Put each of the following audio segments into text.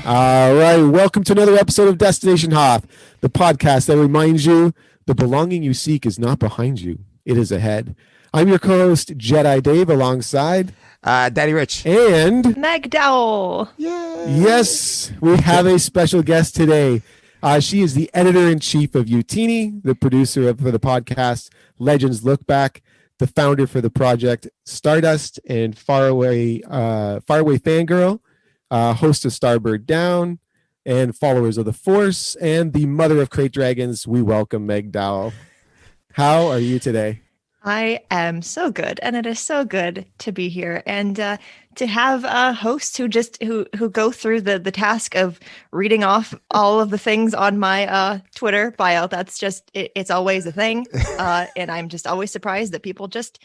All right, welcome to another episode of Destination Hoth, the podcast that reminds you the belonging you seek is not behind you, it is ahead. I'm your co-host, Jedi Dave, alongside Daddy Rich. And Meg Dowell. Yay. Yes, we have a special guest today. She is the editor-in-chief of Utini, the producer for the podcast Legends Look Back, the founder for the project Stardust and Faraway Fangirl, host of Starbird Down, and followers of the Force, and the mother of Crate Dragons. We welcome Meg Dowell. How are you today? I am so good, and it is so good to be here and to have hosts who go through the task of reading off all of the things on my Twitter bio. That's just it's always a thing, and I'm just always surprised that people just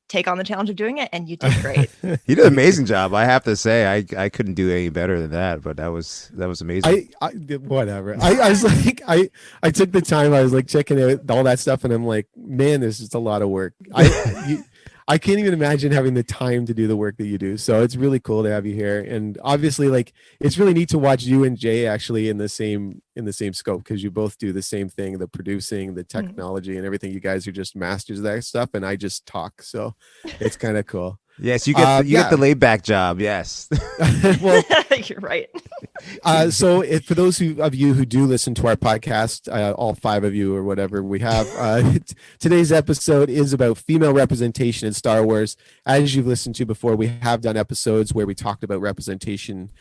take on the challenge of doing it, and you did great. You did an amazing job. I have to say, I couldn't do any better than that, but that was amazing. Whatever. I was like, I took the time. I was like checking out all that stuff, and I'm like, man, this is a lot of work. I can't even imagine having the time to do the work that you do. So it's really cool to have you here. And obviously, like, it's really neat to watch you and Jay actually in the same scope, because you both do the same thing, the producing, the technology and everything. You guys are just masters of that stuff, and I just talk. So it's kind of cool. Yes, you get the laid back job. Yes. Well, you're right. So for those of you who do listen to our podcast, all five of you or whatever we have, today's episode is about female representation in Star Wars. As you've listened to before, we have done episodes where we talked about representation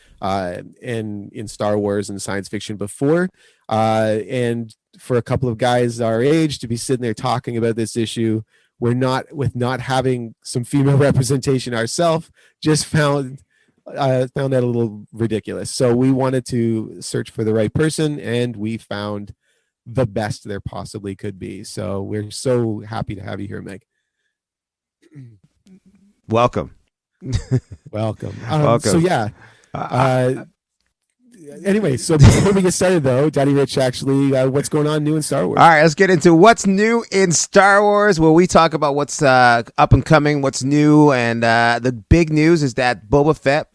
in Star Wars and science fiction before. And for a couple of guys our age to be sitting there talking about this issue, we're not having some female representation ourselves, just found that a little ridiculous. So we wanted to search for the right person, and we found the best there possibly could be. So we're so happy to have you here, Meg. Welcome. Welcome. Welcome. So yeah. Anyway, so before we get started, though, Daddy Rich, actually, what's going on new in Star Wars? All right, let's get into what's new in Star Wars, where we talk about what's up and coming, what's new, and the big news is that Boba Fett,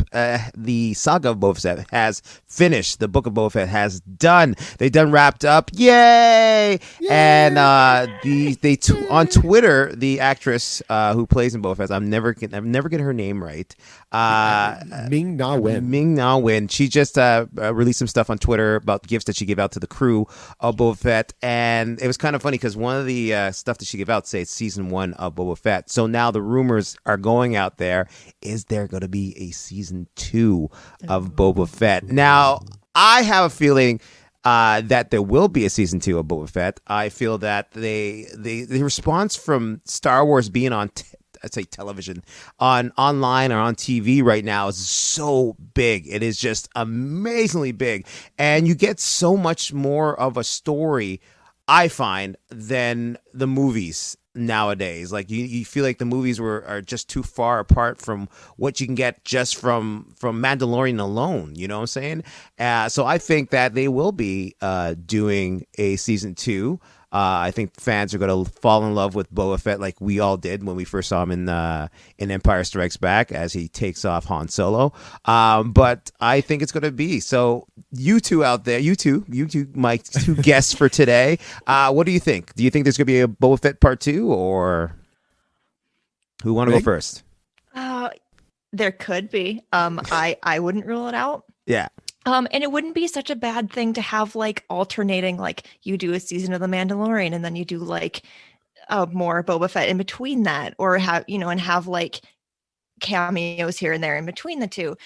the saga of Boba Fett, has finished. The Book of Boba Fett has done. They done wrapped up. Yay! And on Twitter, the actress who plays in Boba Fett, I'm never get her name right. Ming-Na Wen. Ming-Na Wen. She just released some stuff on Twitter about gifts that she gave out to the crew of Boba Fett, and it was kind of funny because one of the stuff that she gave out says season 1 of Boba Fett. So now the rumors are going out there: is there going to be a season 2 of Boba Fett? Now I have a feeling that there will be a season 2 of Boba Fett. I feel that the response from Star Wars being on I'd say television, online or on TV right now is so big. It is just amazingly big. And you get so much more of a story, I find, than the movies nowadays. Like you feel like the movies are just too far apart from what you can get just from Mandalorian alone. You know what I'm saying? So I think that they will be doing a season 2. I think fans are going to fall in love with Boba Fett like we all did when we first saw him in Empire Strikes Back as he takes off Han Solo. But I think it's going to be. So you two out there, you two, my two guests for today, what do you think? Do you think there's going to be a Boba Fett part 2, or who want to go first? There could be. I wouldn't rule it out. Yeah. And it wouldn't be such a bad thing to have like alternating, like you do a season of The Mandalorian and then you do like more Boba Fett in between that, or have like cameos here and there in between the two.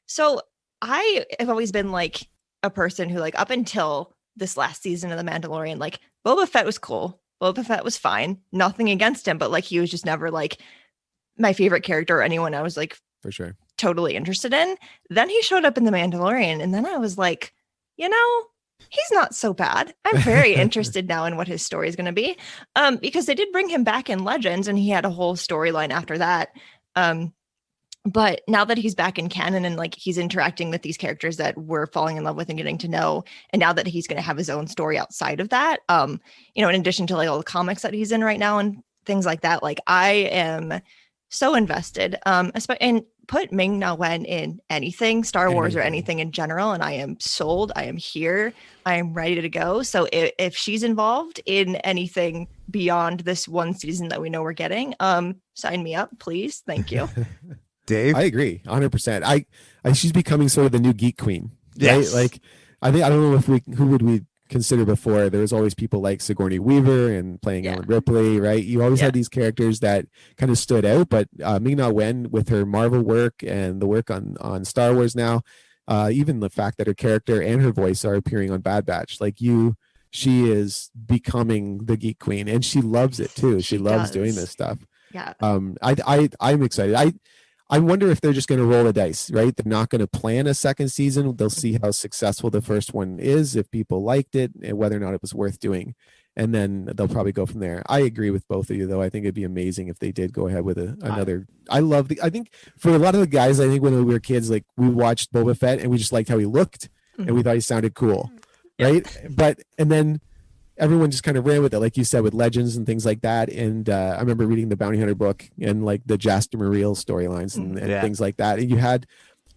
So I have always been like a person who, like, up until this last season of The Mandalorian, like Boba Fett was cool. Boba Fett was fine. Nothing against him, but like he was just never like my favorite character or anyone I was like For sure. totally interested in. Then he showed up in The Mandalorian, and then I was like, he's not so bad. I'm very interested now in what his story is going to be, because they did bring him back in Legends, and he had a whole storyline after that. But now that he's back in canon and like he's interacting with these characters that we're falling in love with and getting to know, and now that he's going to have his own story outside of that, in addition to like all the comics that he's in right now and things like that, like I am so invested. And put Ming-Na Wen in anything, Star Wars or anything in general, and I am sold. I am here. I am ready to go. So if she's involved in anything beyond this one season that we know we're getting, sign me up, please. Thank you. Dave? I agree 100%. She's becoming sort of the new geek queen, right? Yes. Like, I don't know if who would we consider before. There was always people like Sigourney Weaver and playing Ellen Ripley, right? You always had these characters that kind of stood out, but Ming-Na Wen with her Marvel work and the work on Star Wars now, even the fact that her character and her voice are appearing on Bad Batch, she is becoming the geek queen, and she loves it too. She loves doing this stuff. Yeah. I'm excited. I wonder if they're just going to roll the dice, right? They're not going to plan a second season. They'll see how successful the first one is, if people liked it, and whether or not it was worth doing. And then they'll probably go from there. I agree with both of you, though. I think it'd be amazing if they did go ahead with another. I think for a lot of the guys, I think when we were kids, like, we watched Boba Fett and we just liked how he looked and we thought he sounded cool, right? And then everyone just kind of ran with it, like you said, with Legends and things like that. And I remember reading the Bounty Hunter book and like the Jaster Muriel storylines and things like that. And you had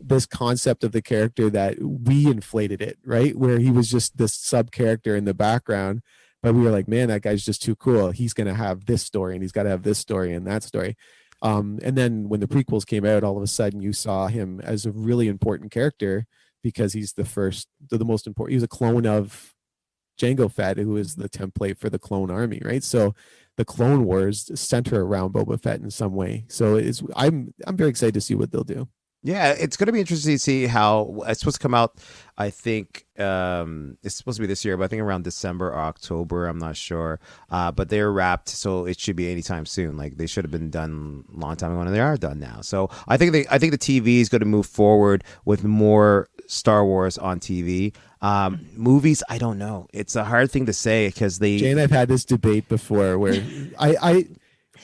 this concept of the character that we inflated it, right? Where he was just this sub character in the background, but we were like, man, that guy's just too cool. He's going to have this story and he's got to have this story and that story. And then when the prequels came out, all of a sudden you saw him as a really important character because he's the most important. He was a clone of Jango Fett, who is the template for the clone army, right? So the Clone Wars center around Boba Fett in some way. So I'm very excited to see what they'll do. Yeah, it's going to be interesting to see how it's supposed to come out. I think it's supposed to be this year, but I think around December or October. I'm not sure. But they're wrapped, so it should be anytime soon. Like, they should have been done a long time ago, and they are done now. So I think the TV is going to move forward with more Star Wars on TV. Movies, I don't know. It's a hard thing to say because Jay and I've had this debate before where I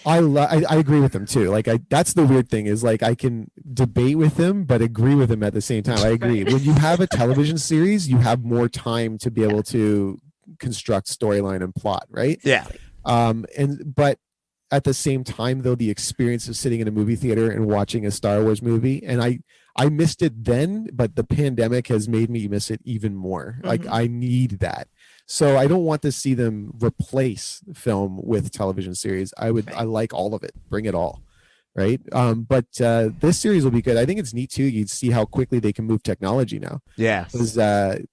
agree with him too. Like, that's the weird thing is, like, I can debate with him but agree with him at the same time. I agree. When you have a television series, you have more time to be able to construct storyline and plot, right? Yeah. But at the same time, though, the experience of sitting in a movie theater and watching a Star Wars movie, and I missed it then, but the pandemic has made me miss it even more. Like, I need that. So I don't want to see them replace film with television series. I like all of it. Bring it all. Right. But this series will be good. I think it's neat too. You'd see how quickly they can move technology now. Yeah. Because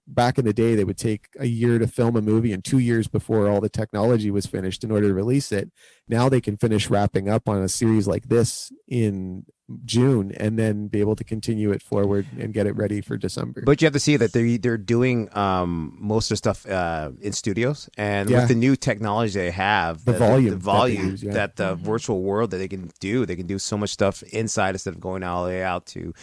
back in the day, they would take a year to film a movie and 2 years before all the technology was finished in order to release it. Now they can finish wrapping up on a series like this in June and then be able to continue it forward and get it ready for December. But you have to see that they're doing most of the stuff in studios, and with the new technology they have, the volume that the virtual world that they can do so much stuff inside instead of going all the way out to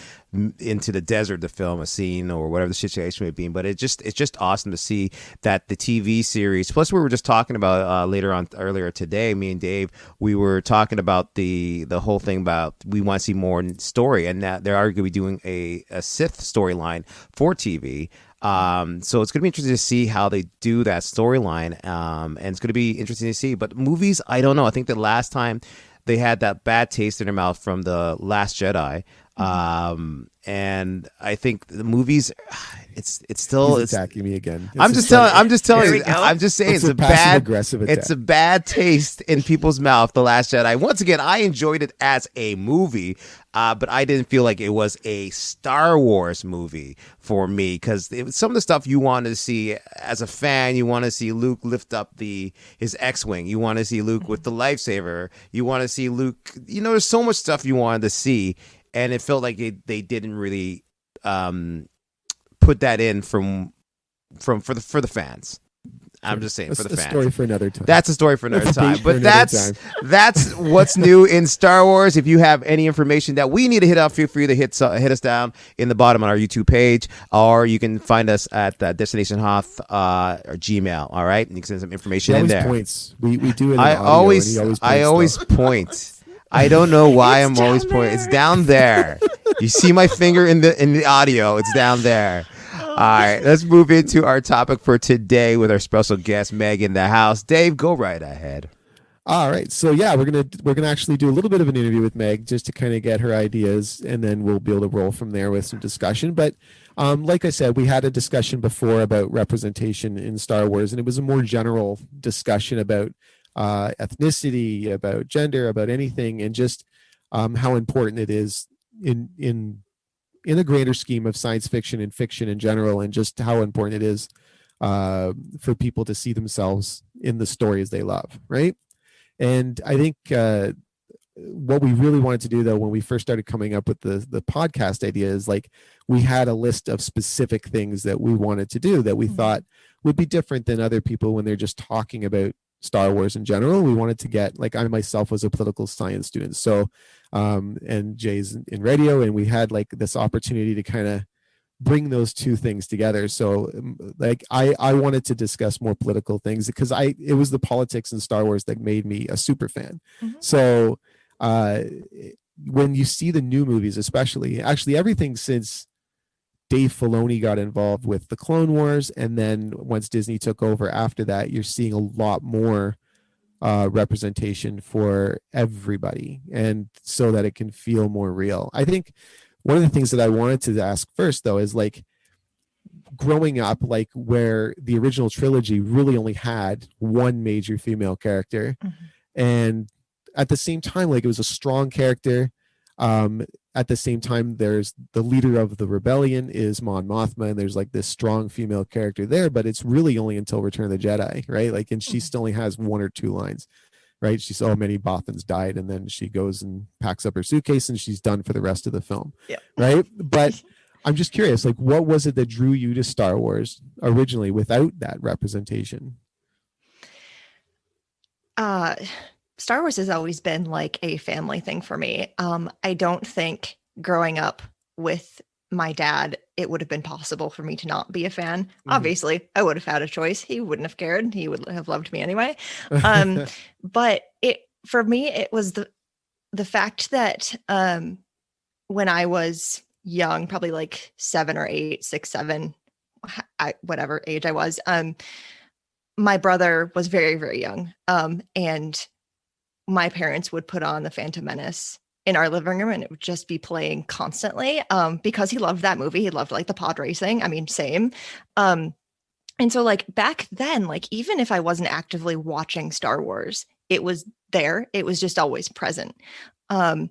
into the desert to film a scene or whatever the situation may be. But it's just awesome to see that the TV series. Plus, we were just talking about earlier today. Me and Dave, we were talking about the whole thing about we want to see more story, and that they're arguably doing a Sith storyline for TV. So it's going to be interesting to see how they do that storyline, and it's going to be interesting to see. But movies, I don't know. I think the last time they had that bad taste in their mouth from The Last Jedi. And I think the movies, it's still attacking me again. I'm just telling you. I'm just saying it's a bad taste in people's mouth. The Last Jedi. Once again, I enjoyed it as a movie, but I didn't feel like it was a Star Wars movie for me because some of the stuff you want to see as a fan. You want to see Luke lift up his X-wing. You want to see Luke with the lightsaber. You want to see Luke. There's so much stuff you wanted to see. And it felt like they didn't really put that in for the fans. I'm just saying for the fans. That's a story for another time. That's a story for another time. But that's what's new in Star Wars. If you have any information that we need to hit up, feel free to hit us down in the bottom on our YouTube page, or you can find us at Destination Hoth or Gmail. All right, and you can send some information in there. Points. We do it. I always point. I don't know why I'm always pointing. It's down there. You see my finger in the audio. It's down there. All right, let's move into our topic for today with our special guest, Meg, in the house. Dave, go right ahead. All right. So yeah, we're gonna actually do a little bit of an interview with Meg just to kind of get her ideas, and then we'll be able to roll from there with some discussion. But like I said, we had a discussion before about representation in Star Wars, and it was a more general discussion about ethnicity, about gender, about anything, and just how important it is in the greater scheme of science fiction and fiction in general, and just how important it is for people to see themselves in the stories they love, right? And I think what we really wanted to do, though, when we first started coming up with the podcast idea, is like we had a list of specific things that we wanted to do that we thought would be different than other people when they're just talking about Star Wars in general. We wanted to get, like, I myself was a political science student, so and Jay's in radio, and we had like this opportunity to kind of bring those two things together. So like I wanted to discuss more political things because it was the politics in Star Wars that made me a super fan. So when you see the new movies, especially, actually everything since Dave Filoni got involved with the Clone Wars, and then once Disney took over after that, you're seeing a lot more representation for everybody, and so that it can feel more real. I think one of the things that I wanted to ask first, though, is like growing up, like where the original trilogy really only had one major female character, and at the same time, like it was a strong character. At the same time, there's the leader of the rebellion is Mon Mothma, and there's like this strong female character there, but it's really only until Return of the Jedi, right? Like, and she still only has one or two lines, right? She saw many Bothans died, and then she goes and packs up her suitcase and she's done for the rest of the film. Yeah. Right. But I'm just curious, like, what was it that drew you to Star Wars originally without that representation? Star Wars has always been like a family thing for me. I don't think growing up with my dad, it would have been possible for me to not be a fan. Obviously, I would have had a choice. He wouldn't have cared. He would have loved me anyway. But for me, it was the fact that when I was young, probably like 7 or 8, 6, 7, whatever age I was, my brother was very, very young. And my parents would put on The Phantom Menace in our living room, and it would just be playing constantly because he loved that movie. He loved like the pod racing. I mean, same. And so like back then, like even if I wasn't actively watching Star Wars, it was there. It was just always present. And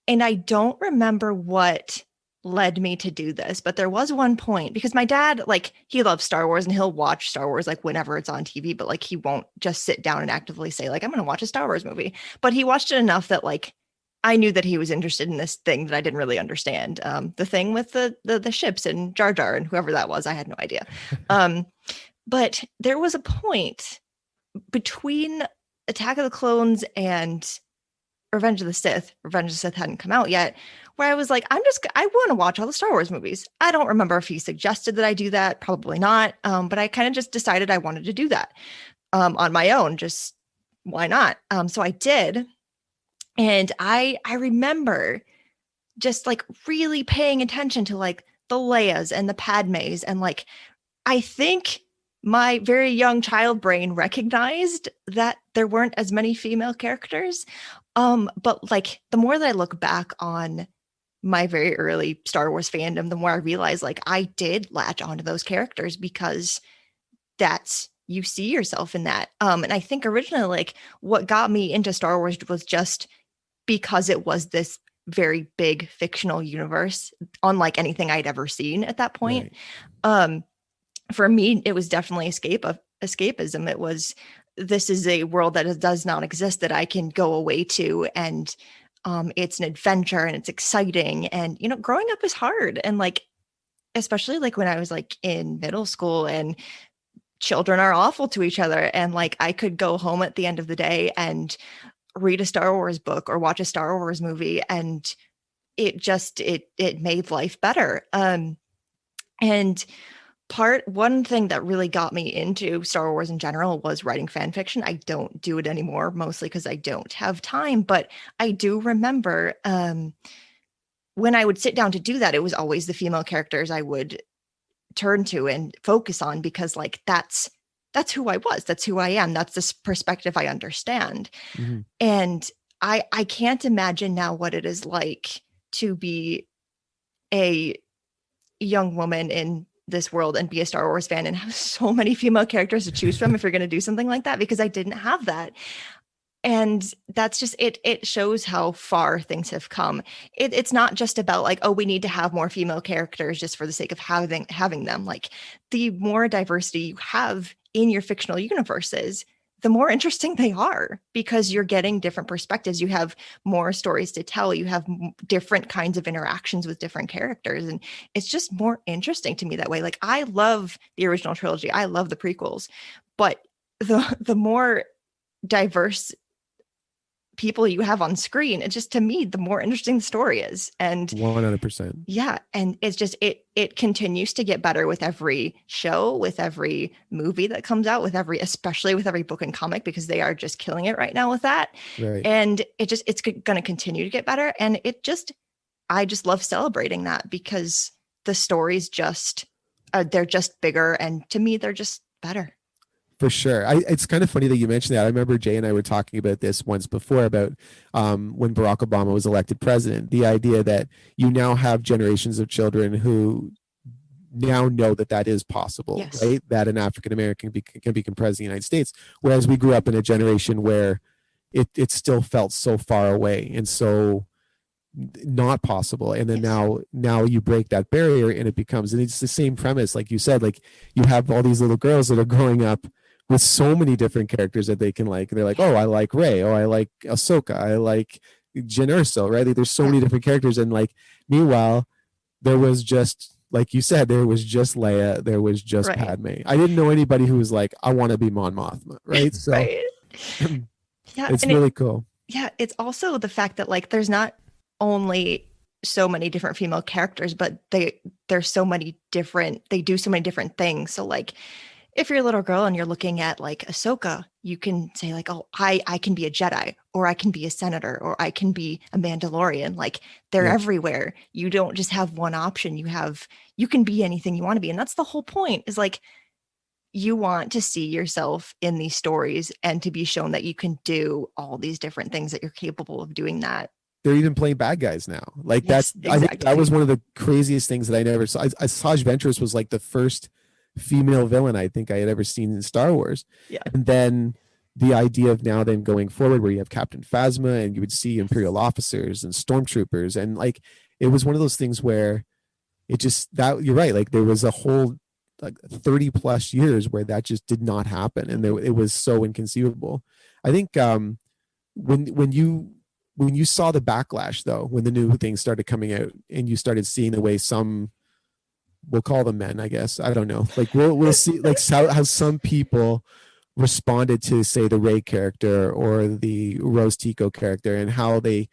I don't remember what led me to do this, but there was one point because my dad, like, he loves Star Wars and he'll watch Star Wars like whenever it's on TV, but like he won't just sit down and actively say like, I'm going to watch a Star Wars movie. But he watched it enough that like I knew that he was interested in this thing that I didn't really understand. The thing with the ships and Jar Jar and whoever that was, I had no idea. But there was a point between Attack of the Clones and Revenge of the Sith. Revenge of the Sith hadn't come out yet, where I was like, I want to watch all the Star Wars movies. I don't remember if he suggested that I do that. Probably not. But I kind of just decided I wanted to do that on my own. Just why not? So I did. And I remember just like really paying attention to like the Leias and the Padmes. And like, I think my very young child brain recognized that there weren't as many female characters. But like the more that I look back on my very early Star Wars fandom, the more I realize like I did latch onto those characters because you see yourself in that. And I think originally like what got me into Star Wars was just because it was this very big fictional universe, unlike anything I'd ever seen at that point. Right. For me, it was definitely escapism. It was, this is a world that does not exist that I can go away to, and it's an adventure and it's exciting. And you know, growing up is hard, and like especially like when I was like in middle school, and children are awful to each other, and like I could go home at the end of the day and read a Star Wars book or watch a Star Wars movie, and it made life better. And one thing that really got me into Star Wars in general was writing fan fiction. I don't do it anymore, mostly because I don't have time, but I do remember when I would sit down to do that, it was always the female characters I would turn to and focus on, because like that's that's who I was. That's who I am. That's this perspective I understand. Mm-hmm. And I can't imagine now what it is like to be a young woman in this world and be a Star Wars fan and have so many female characters to choose from if you're going to do something like that, because I didn't have that. And that's just it shows how far things have come. It's not just about like, oh, we need to have more female characters just for the sake of having them. Like, the more diversity you have in your fictional universes, the more interesting they are, because you're getting different perspectives. You have more stories to tell. You have different kinds of interactions with different characters. And it's just more interesting to me that way. Like, I love the original trilogy. I love the prequels, but the more diverse people you have on screen, it's just, to me, the more interesting the story is. And 100%. yeah, and it's just it continues to get better with every show, with every movie that comes out, especially with every book and comic, because they are just killing it right now with that. Right. And it's going to continue to get better. And I just love celebrating that, because the stories just they're just bigger, and to me, they're just better. For sure. It's kind of funny that you mentioned that. I remember Jay and I were talking about this once before about when Barack Obama was elected president, the idea that you now have generations of children who now know that is possible, yes. Right? That an African American can become president of the United States. Whereas we grew up in a generation where it still felt so far away and so not possible. And then yes. now you break that barrier and it's the same premise. Like you said, like you have all these little girls that are growing up with so many different characters that they can like. They're like, oh, I like Rey. Oh, I like Ahsoka. I like Jyn Erso, right? Like, there's so many different characters. And like, meanwhile, there was just, like you said, there was just Leia. There was just right. Padme. I didn't know anybody who was like, I want to be Mon Mothma, right? So right. Yeah, it's really cool. Yeah, it's also the fact that like there's not only so many different female characters, but there's so many different, they do so many different things. So like, if you're a little girl and you're looking at like Ahsoka, you can say like, oh, I can be a Jedi, or I can be a senator, or I can be a Mandalorian. Like, they're everywhere. You don't just have one option. You can be anything you want to be. And that's the whole point, is like, you want to see yourself in these stories and to be shown that you can do all these different things, that you're capable of doing that. They're even playing bad guys now. Like, yes, exactly. I think that was one of the craziest things that I never saw. Asajj Ventress was like the first female villain I think I had ever seen in Star Wars. Yeah. And then the idea of now then going forward where you have Captain Phasma and you would see Imperial officers and stormtroopers, and like it was one of those things where it just, that you're right, like there was a whole like 30 plus years where that just did not happen, and it was so inconceivable. I think when you saw the backlash though, when the new things started coming out and you started seeing the way some, we'll call them men, I guess, I don't know, like we'll see like how some people responded to, say, the Rey character or the Rose Tico character, and how they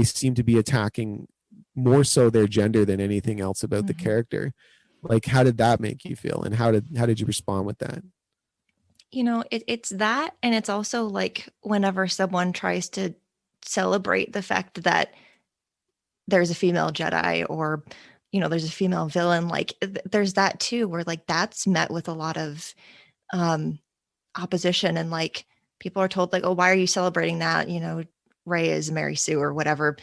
seem to be attacking more so their gender than anything else about the character. Like, how did that make you feel, and how did you respond with that? You know, it's that, and it's also like whenever someone tries to celebrate the fact that there's a female Jedi, or there's a female villain, like there's that too, where like that's met with a lot of opposition, and like people are told like, oh, why are you celebrating that? Rey is Mary Sue, or whatever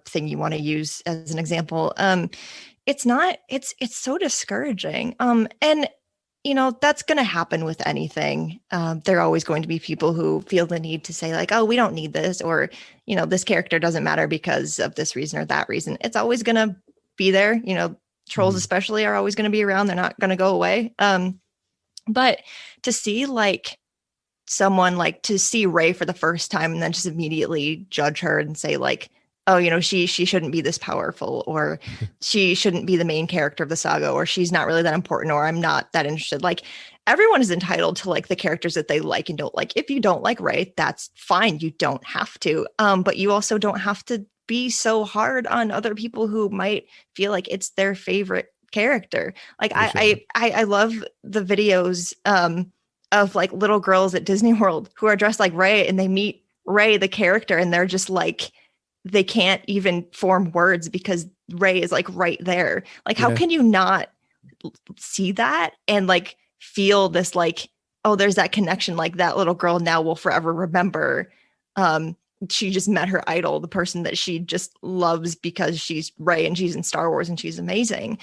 thing you want to use as an example. It's so discouraging. And that's going to happen with anything. There are always going to be people who feel the need to say like, oh, we don't need this, or this character doesn't matter because of this reason or that reason. It's always going to be there. Trolls especially are always going to be around. They're not going to go away. But to see like someone like to see Rey for the first time and then just immediately judge her and say like, oh, she shouldn't be this powerful, or she shouldn't be the main character of the saga, or she's not really that important, or I'm not that interested. Like, everyone is entitled to like the characters that they like and don't like. If you don't like Rey, that's fine. You don't have to. But you also don't have to be so hard on other people who might feel like it's their favorite character. Like I love the videos of like little girls at Disney World who are dressed like Rey, and they meet Rey the character, and they're just like, they can't even form words because Rey is like right there. Like, how can you not see that and like feel this like oh, there's that connection, like that little girl now will forever remember she just met her idol, the person that she just loves because she's Rey and she's in Star Wars and she's amazing.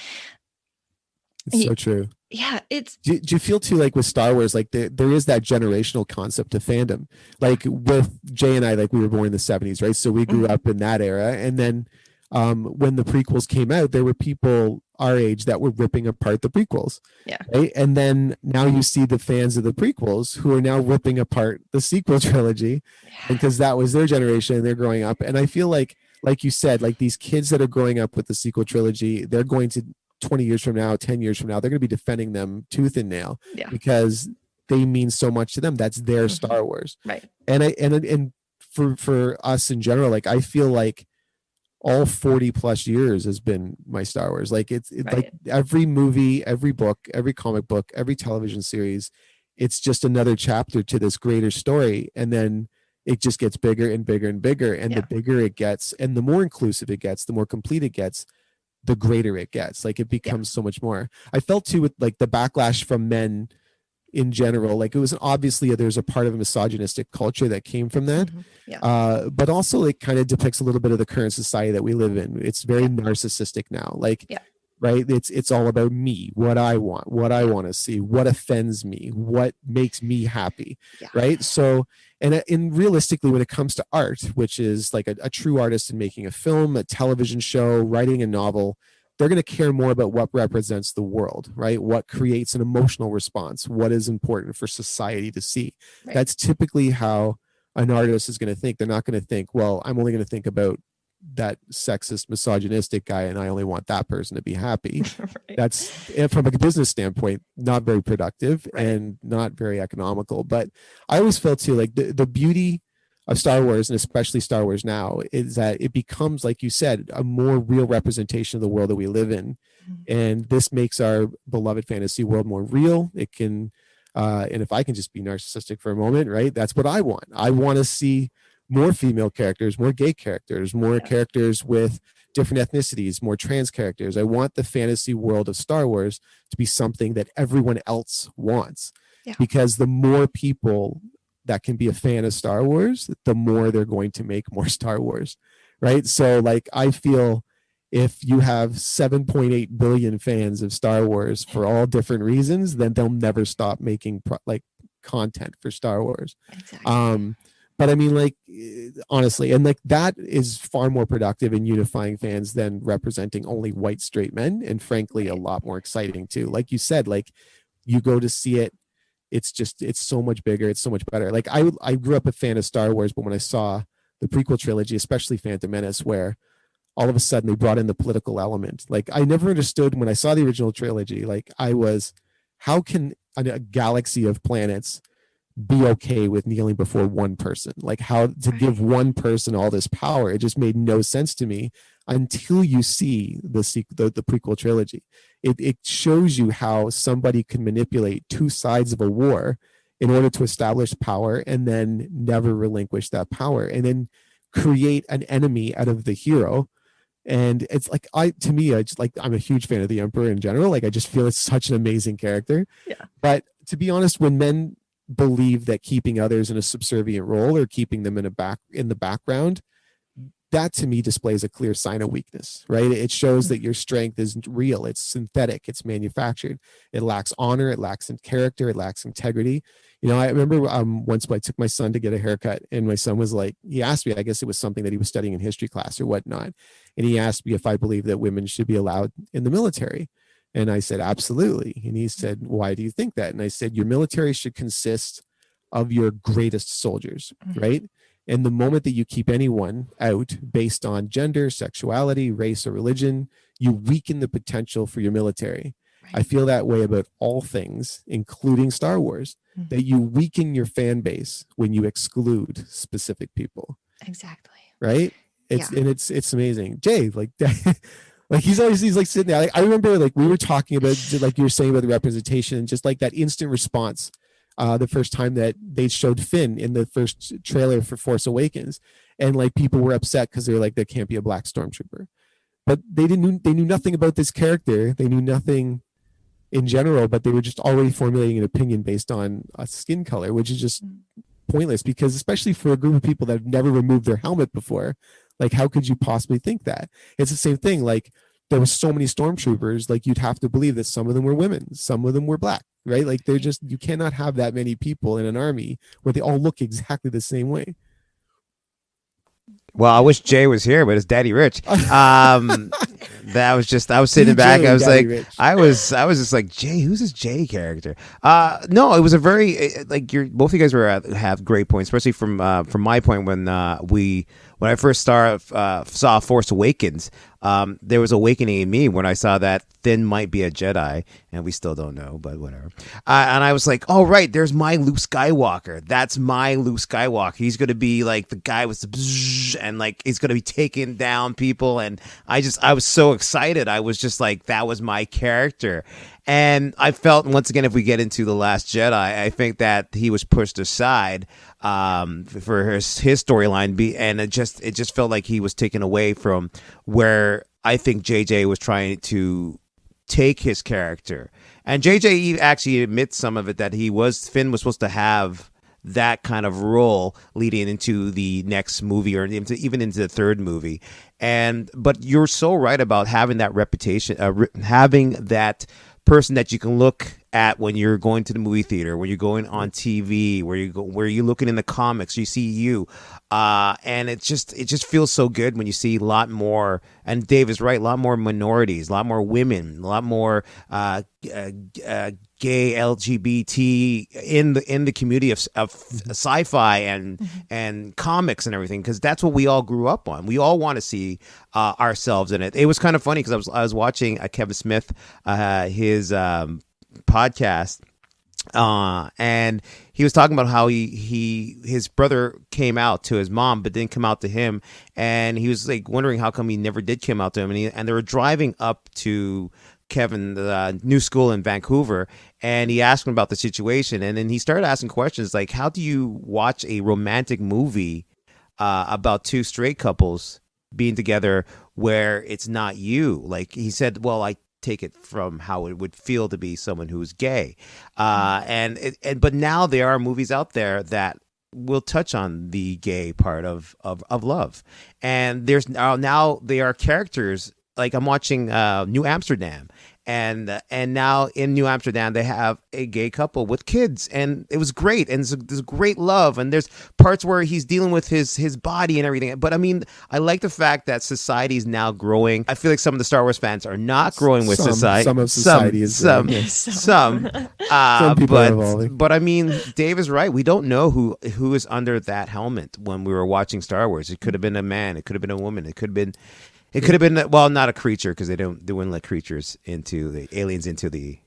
It's so true. Yeah, it's. Do you feel too, like with Star Wars, like there is that generational concept of fandom? Like with Jay and I, like we were born in the 70s, right? So we grew up in that era. And then when the prequels came out, there were people our age that were ripping apart the prequels. Yeah. Right. And then now you see the fans of the prequels who are now ripping apart the sequel trilogy because that was their generation and they're growing up. And I feel like you said, like these kids that are growing up with the sequel trilogy, they're going to 20 years from now, 10 years from now, they're going to be defending them tooth and nail because they mean so much to them. That's their Star Wars. Right. And for us in general, like I feel like all 40 plus years has been my Star Wars. Like it's like every movie, every book, every comic book, every television series, it's just another chapter to this greater story. And then it just gets bigger and bigger and bigger. And the bigger it gets and the more inclusive it gets, the more complete it gets, the greater it gets. Like it becomes so much more. I felt too with like the backlash from men in general, like it was obviously there's a part of a misogynistic culture that came from that. But also it kind of depicts a little bit of the current society that we live in. It's very narcissistic now. Like right, it's all about me, what I want to see, what offends me, what makes me happy. Right. So and realistically, when it comes to art, which is like a true artist in making a film, a television show, writing a novel, they're going to care more about what represents the world, right? What creates an emotional response, what is important for society to see. Right. That's typically how an artist is going to think. They're not going to think, well, I'm only going to think about that sexist, misogynistic guy, and I only want that person to be happy. Right. That's, from a business standpoint, not very productive and not very economical. But I always felt too, like the beauty of Star Wars, and especially Star Wars now, is that it becomes, like you said, a more real representation of the world that we live in. And this makes our beloved fantasy world more real. It can, and if I can just be narcissistic for a moment, right? That's what I want. I want to see more female characters, more gay characters, more characters with different ethnicities, more trans characters. I want the fantasy world of Star Wars to be something that everyone else wants. Because the more people that can be a fan of Star Wars, the more they're going to make more Star Wars, right? So like I feel if you have 7.8 billion fans of Star Wars for all different reasons, then they'll never stop making content for Star Wars. Exactly. But I mean, like, honestly, and like that is far more productive in unifying fans than representing only white straight men, and frankly a lot more exciting too. Like you said, like you go to see it, it's so much bigger, it's so much better. Like I grew up a fan of Star Wars, but when I saw the prequel trilogy, especially Phantom Menace, where all of a sudden they brought in the political element, like I never understood when I saw the original trilogy, like how can a galaxy of planets be okay with kneeling before one person? Like how to give one person all this power? It just made no sense to me until you see the prequel trilogy. It shows you how somebody can manipulate two sides of a war in order to establish power and then never relinquish that power and then create an enemy out of the hero. And it's like, to me, I'm a huge fan of the Emperor in general. Like I just feel it's such an amazing character. But to be honest, when men believe that keeping others in a subservient role or keeping them in the background, that to me displays a clear sign of weakness, right? It shows that your strength isn't real. It's synthetic. It's manufactured. It lacks honor. It lacks in character. It lacks integrity. You know, I remember once I took my son to get a haircut, and my son was like, he asked me, I guess it was something that he was studying in history class or whatnot. And he asked me if I believe that women should be allowed in the military. And I said, absolutely. And he said, why do you think that? And I said, your military should consist of your greatest soldiers, right? And the moment that you keep anyone out based on gender, sexuality, race, or religion, you weaken the potential for your military. I feel that way about all things, including Star Wars, that you weaken your fan base when you exclude specific people. Exactly. Right? It's amazing. Jay, like like he's like sitting there. I remember like we were talking about, like you were saying about the representation, and just like that instant response the first time that they showed Finn in the first trailer for Force Awakens, and like people were upset because they were like, there can't be a black stormtrooper, but they knew nothing about this character. They knew nothing in general, but they were just already formulating an opinion based on a skin color, which is just pointless, because especially for a group of people that have never removed their helmet before, like how could you possibly think that? It's the same thing. Like there were so many stormtroopers, like you'd have to believe that some of them were women, some of them were black, right? Like they're just, you cannot have that many people in an army where they all look exactly the same way. Well, I wish Jay was here, but it's Daddy Rich. That was just, I was sitting back. I was Daddy like, Rich. I was just like, Jay, who's this Jay character? No, it was a very like both of you guys have great points, especially from my point when I first saw Force Awakens. There was awakening in me when I saw that Finn might be a Jedi, and we still don't know, but whatever. And I was like, oh, right, there's my Luke Skywalker. That's my Luke Skywalker. He's going to be like the guy with the bzzz, and like he's going to be taking down people. And I was so excited. I was just like, that was my character. And I felt, once again, if we get into The Last Jedi, I think that he was pushed aside for his storyline, and it just felt like he was taken away from where I think JJ was trying to take his character. And JJ actually admits some of it, that Finn was supposed to have that kind of role leading into the next movie, or even into the third movie. But you're so right about having that reputation, having that person that you can look at when you're going to the movie theater, when you're going on TV, where you're looking in the comics, you see you, and it just feels so good when you see a lot more. And Dave is right, a lot more minorities, a lot more women, a lot more gay, LGBT in the community of sci-fi and comics and everything, because that's what we all grew up on. We all want to see ourselves in it. It was kind of funny because I was watching Kevin Smith, his podcast, and he was talking about how his brother came out to his mom but didn't come out to him, and he was like wondering how come he never did come out to him, and they were driving up to Kevin, the new school in Vancouver, and he asked him about the situation, and then he started asking questions like, how do you watch a romantic movie about two straight couples being together where it's not you? Like he said, well, I take it from how it would feel to be someone who's gay, but now there are movies out there that will touch on the gay part of love, and there's now there are characters. Like I'm watching New Amsterdam, and now in New Amsterdam they have a gay couple with kids, and it was great, and there's great love, and there's parts where he's dealing with his body and everything. But I mean, I like the fact that society is now growing. I feel like some of the Star Wars fans are not growing with society. Some of society is growing, yeah. Some people are evolving. But I mean, Dave is right. We don't know who is under that helmet when we were watching Star Wars. It could have been a man. It could have been a woman. It could have been, well, not a creature, because they wouldn't let creatures into the aliens into the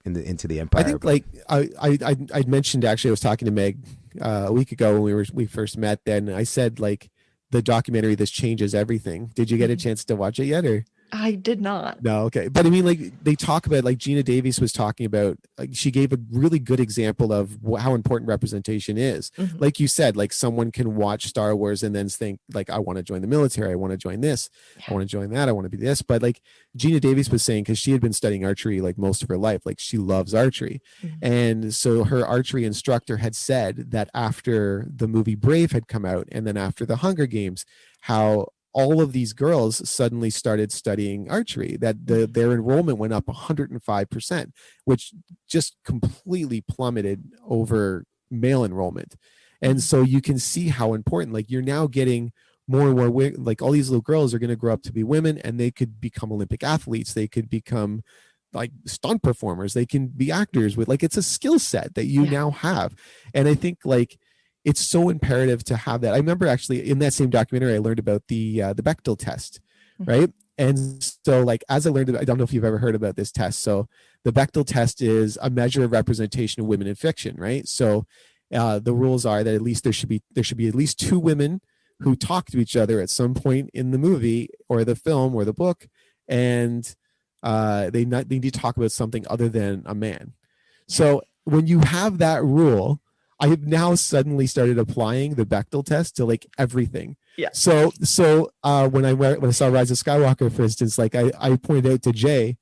Empire. I think like I mentioned, actually I was talking to Meg a week ago when we first met. Then I said like the documentary "This Changes Everything." Did you get a chance to watch it yet, or? I did not. No, okay. But I mean, like they talk about, like Gina Davies was talking about, like she gave a really good example of how important representation is. Mm-hmm. Like you said, like someone can watch Star Wars and then think like, I want to join the military. I want to join this. I want to join that. I want to be this. But like Gina Davies was saying, because she had been studying archery like most of her life, like she loves archery. Mm-hmm. And so her archery instructor had said that after the movie Brave had come out, and then after the Hunger Games, how all of these girls suddenly started studying archery, that their enrollment went up 105%, which just completely plummeted over male enrollment. And so you can see how important, like you're now getting more and more, like all these little girls are going to grow up to be women, and they could become Olympic athletes. They could become like stunt performers. They can be actors with, like, it's a skill set that you now have. And I think like, it's so imperative to have that. I remember actually in that same documentary, I learned about the Bechdel test, right? And so like, as I learned, I don't know if you've ever heard about this test. So the Bechdel test is a measure of representation of women in fiction, right? So the rules are that at least there should be at least two women who talk to each other at some point in the movie or the film or the book, and they need to talk about something other than a man. So when you have that rule, I have now suddenly started applying the Bechdel test to like everything. Yeah. So when I saw Rise of Skywalker, for instance, like I pointed out to Jay,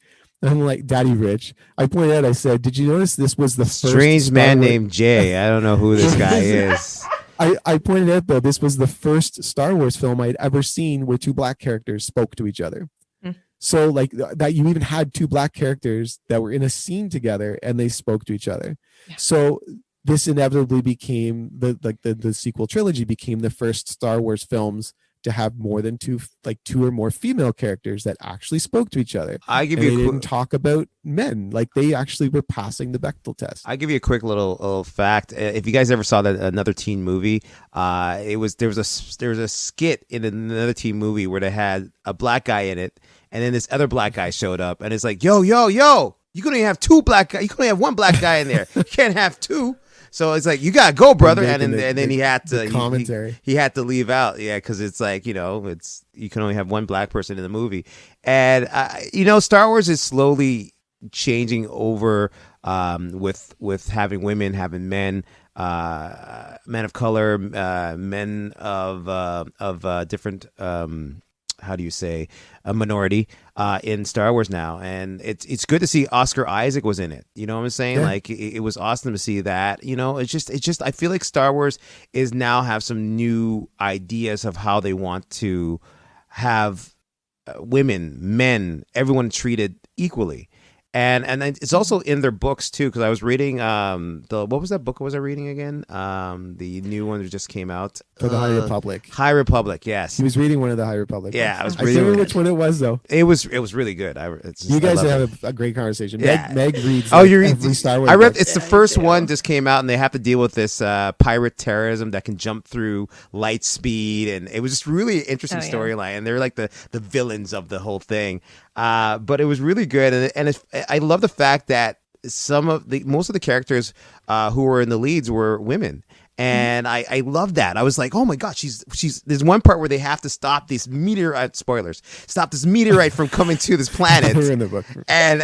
I'm like, Daddy Rich. I pointed out, I said, did you notice this was the Strange first man named Jay. I don't know who this guy is. I pointed out, though, this was the first Star Wars film I'd ever seen where two black characters spoke to each other. So like that, you even had two black characters that were in a scene together and they spoke to each other. Yeah. So this inevitably became the sequel trilogy became the first Star Wars films to have more than two or more female characters that actually spoke to each other. They didn't talk about men. Like they actually were passing the Bechdel test. I give you a quick little fact. If you guys ever saw that another teen movie, there was a skit in another teen movie where they had a black guy in it, and then this other black guy showed up, and it's like, yo, you can only have two black guys. You can only have one black guy in there. You can't have two. So it's like, you gotta go, brother, and then he had to commentary. He had to leave out, because it's like, you can only have one black person in the movie, and Star Wars is slowly changing over with having women, having men, men of color, men of different. How do you say, a minority in Star Wars now, and it's good to see Oscar Isaac was in it. You know what I'm saying? Yeah. Like it was awesome to see that. It's just I feel like Star Wars is now have some new ideas of how they want to have women, men, everyone treated equally. And it's also in their books too, because I was reading what was that book I was reading again? The new one that just came out. The High Republic. High Republic, yes. He was reading one of the High Republic. Yeah, I can't remember which one it was though. It was really good. You guys have a great conversation. Yeah. Meg reads. You read every Star Wars. I read. It's the first one just came out, and they have to deal with this pirate terrorism that can jump through light speed, and it was just really interesting storyline. And they're like the villains of the whole thing. But it was really good, and I love the fact that most of the characters who were in the leads were women. And I love that. I was like, oh my God, there's one part where they have to stop this meteorite, spoilers, stop this meteorite from coming to this planet. In the book. And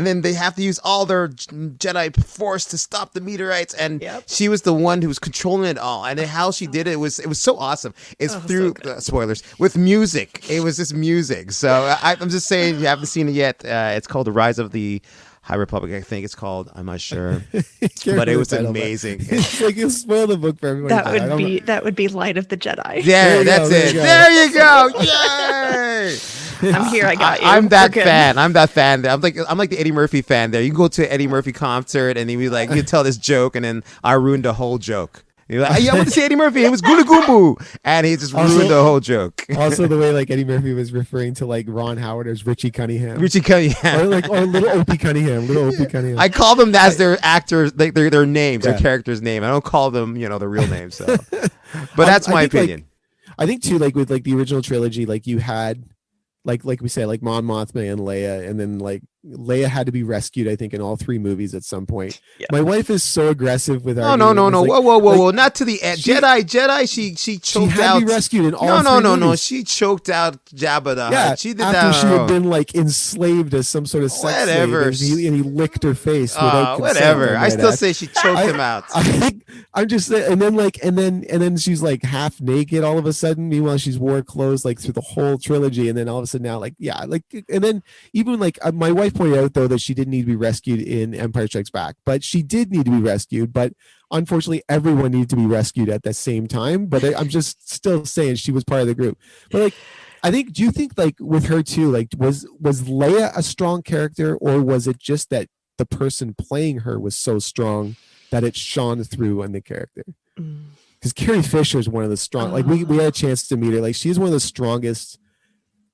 then they have to use all their Jedi force to stop the meteorites. And she was the one who was controlling it all. And how she did it was so awesome. It's through spoilers with music. It was just music. So I'm just saying, you haven't seen it yet. It's called The Rise of the High Republic, I think it's called. I'm not sure, but it was amazing. It's like you spoil the book for everybody. That would be Light of the Jedi. Yeah, that's it. There you go. Yay! I'm here. I got you. I'm that fan. I'm like the Eddie Murphy fan. There, you can go to an Eddie Murphy concert, and then you tell this joke, and then I ruined the whole joke. You're like, I went to see Eddie Murphy. It was Gula Goombu, and he just ruined the whole joke. Also, the way like Eddie Murphy was referring to like Ron Howard as Richie Cunningham, or little Opie Cunningham, I call them as their actors, like their names, their character's name. I don't call them, the real name. So, but that's my opinion. I think too, like with like the original trilogy, like you had, like we say, like Mon Mothma and Leia, and then like Leia had to be rescued, I think, in all three movies at some point. Yeah. My wife is so aggressive with our. No. Like, whoa! Not to the end. Jedi. She choked out. She had to be rescued in all. No. She choked out Jabba the Hutt. She did after she had been like enslaved as some sort of sex slave, and he licked her face. Whatever. I still say she choked him out. I'm just saying, and then she's like half naked all of a sudden. Meanwhile, she's wore clothes like through the whole trilogy, and then all of a sudden now, and then even like my wife pointed out though that she didn't need to be rescued in Empire Strikes Back, but she did need to be rescued. But unfortunately, everyone needed to be rescued at the same time. But I'm just still saying she was part of the group. But like, I think, do you think like with her too, like was Leia a strong character, or was it just that the person playing her was so strong that it shone through on the character? Because Carrie Fisher is one of the strong. Like we had a chance to meet her. Like she's one of the strongest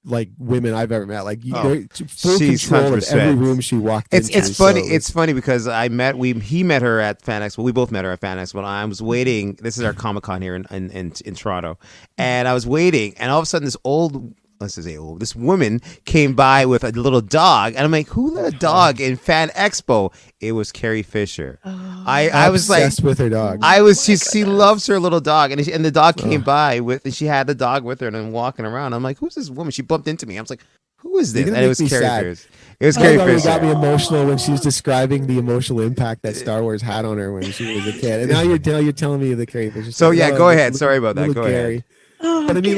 like women I've ever met. Like full control 100%. Of every room she walked into. It's funny. It's funny because he met her at Fan Expo. We both met her at Fan Expo. I was waiting. This is our Comic-Con here in Toronto, and I was waiting, and all of a sudden this woman came by with a little dog, and I'm like, who let a dog in Fan Expo? It was Carrie Fisher. I was like obsessed with her dog. She loves her little dog, and the dog came by and she had the dog with her and then walking around. I'm like, who's this woman? She bumped into me. I was like, who is this? And it was Carrie Fisher. It was Carrie Fisher. It got me emotional when she was describing the emotional impact that Star Wars had on her when she was a kid. And now you're telling me the Carrie Fisher. So yeah, go ahead. Sorry about that. Go ahead. But I mean,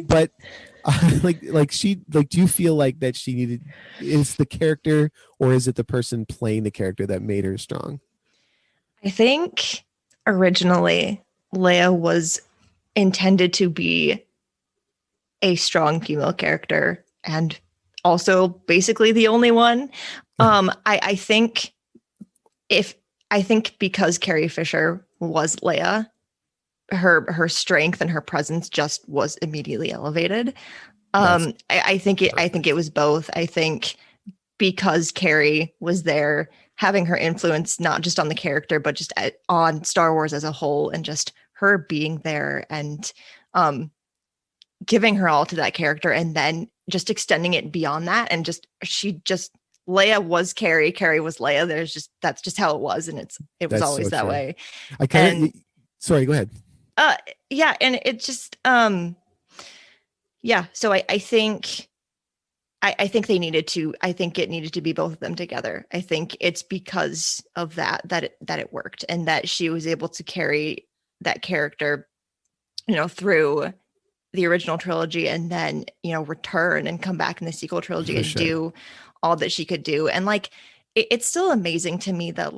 like, Do you feel like that she needed, is the character or is it the person playing the character that made her strong? I think originally Leia was intended to be a strong female character and also basically the only one. I think because Carrie Fisher was Leia, her strength and her presence just was immediately elevated. I think it was both. I think because Carrie was there, having her influence not just on the character but just on Star Wars as a whole, and just her being there and giving her all to that character, and then just extending it beyond that, and Leia was Carrie, Carrie was Leia. That's just how it was, and it was always that way. Sorry, go ahead. Yeah, and it just so I think they needed to. I think it needed to be both of them together. I think it's because of that it worked, and that she was able to carry that character, through the original trilogy, and then return and come back in the sequel trilogy and do all that she could do. And it's still amazing to me that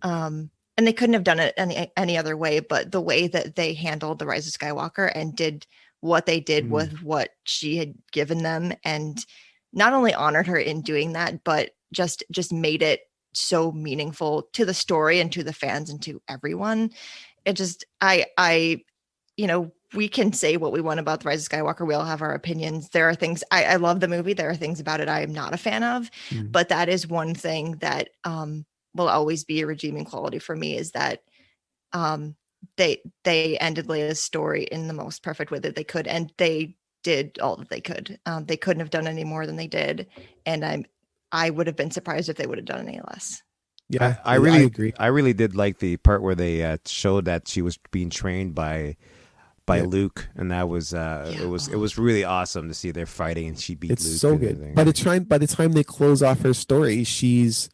and they couldn't have done it any other way, but the way that they handled the Rise of Skywalker and did what they did with what she had given them, and not only honored her in doing that, but just made it so meaningful to the story and to the fans and to everyone. It just, we can say what we want about the Rise of Skywalker. We all have our opinions. There are things I love the movie. There are things about it I am not a fan of, but that is one thing that will always be a redeeming quality for me, is that they ended Leia's story in the most perfect way that they could, and they did all that they could. They couldn't have done any more than they did, and I would have been surprised if they would have done any less. Yeah, I really agree. I really did like the part where they showed that she was being trained by Luke, and that was it was really awesome to see they're fighting and she beat Luke. It's so good. By the time they close off her story, she's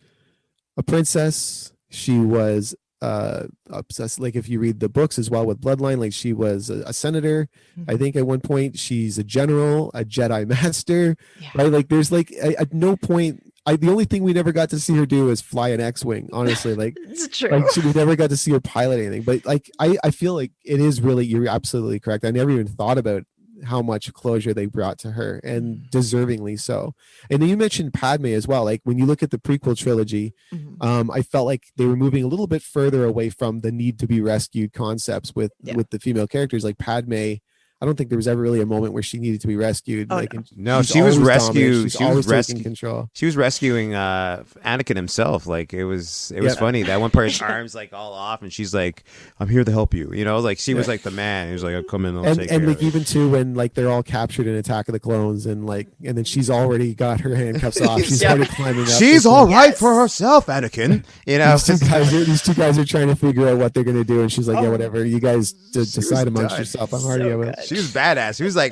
a princess. She was obsessed. Like if you read the books as well with Bloodline, like she was a senator. I think at one point she's a general, a Jedi master, right? Like there's at no point. The only thing we never got to see her do is fly an X-wing, honestly. It's true. We never got to see her pilot anything. But I feel like it is really, you're absolutely correct. I never even thought about how much closure they brought to her, and deservingly so. And then you mentioned Padme as well. Like when you look at the prequel trilogy, I felt like they were moving a little bit further away from the need to be rescued concepts with the female characters. Like Padme, I don't think there was ever really a moment where she needed to be rescued. She was rescued. She was taking control. She was rescuing Anakin himself. Like it was funny. That one part, his arms like all off, and she's like, "I'm here to help you." Like she was like the man. He was like, "I'll come in, I'll take care of it." Even too when they're all captured in Attack of the Clones, and then she's already got her handcuffs off. She's already climbing up. She's all right for herself, Anakin. These two guys are trying to figure out what they're gonna do, and she's like, "Yeah, whatever. You guys decide amongst yourself. I'm already over it." She was badass. She was like,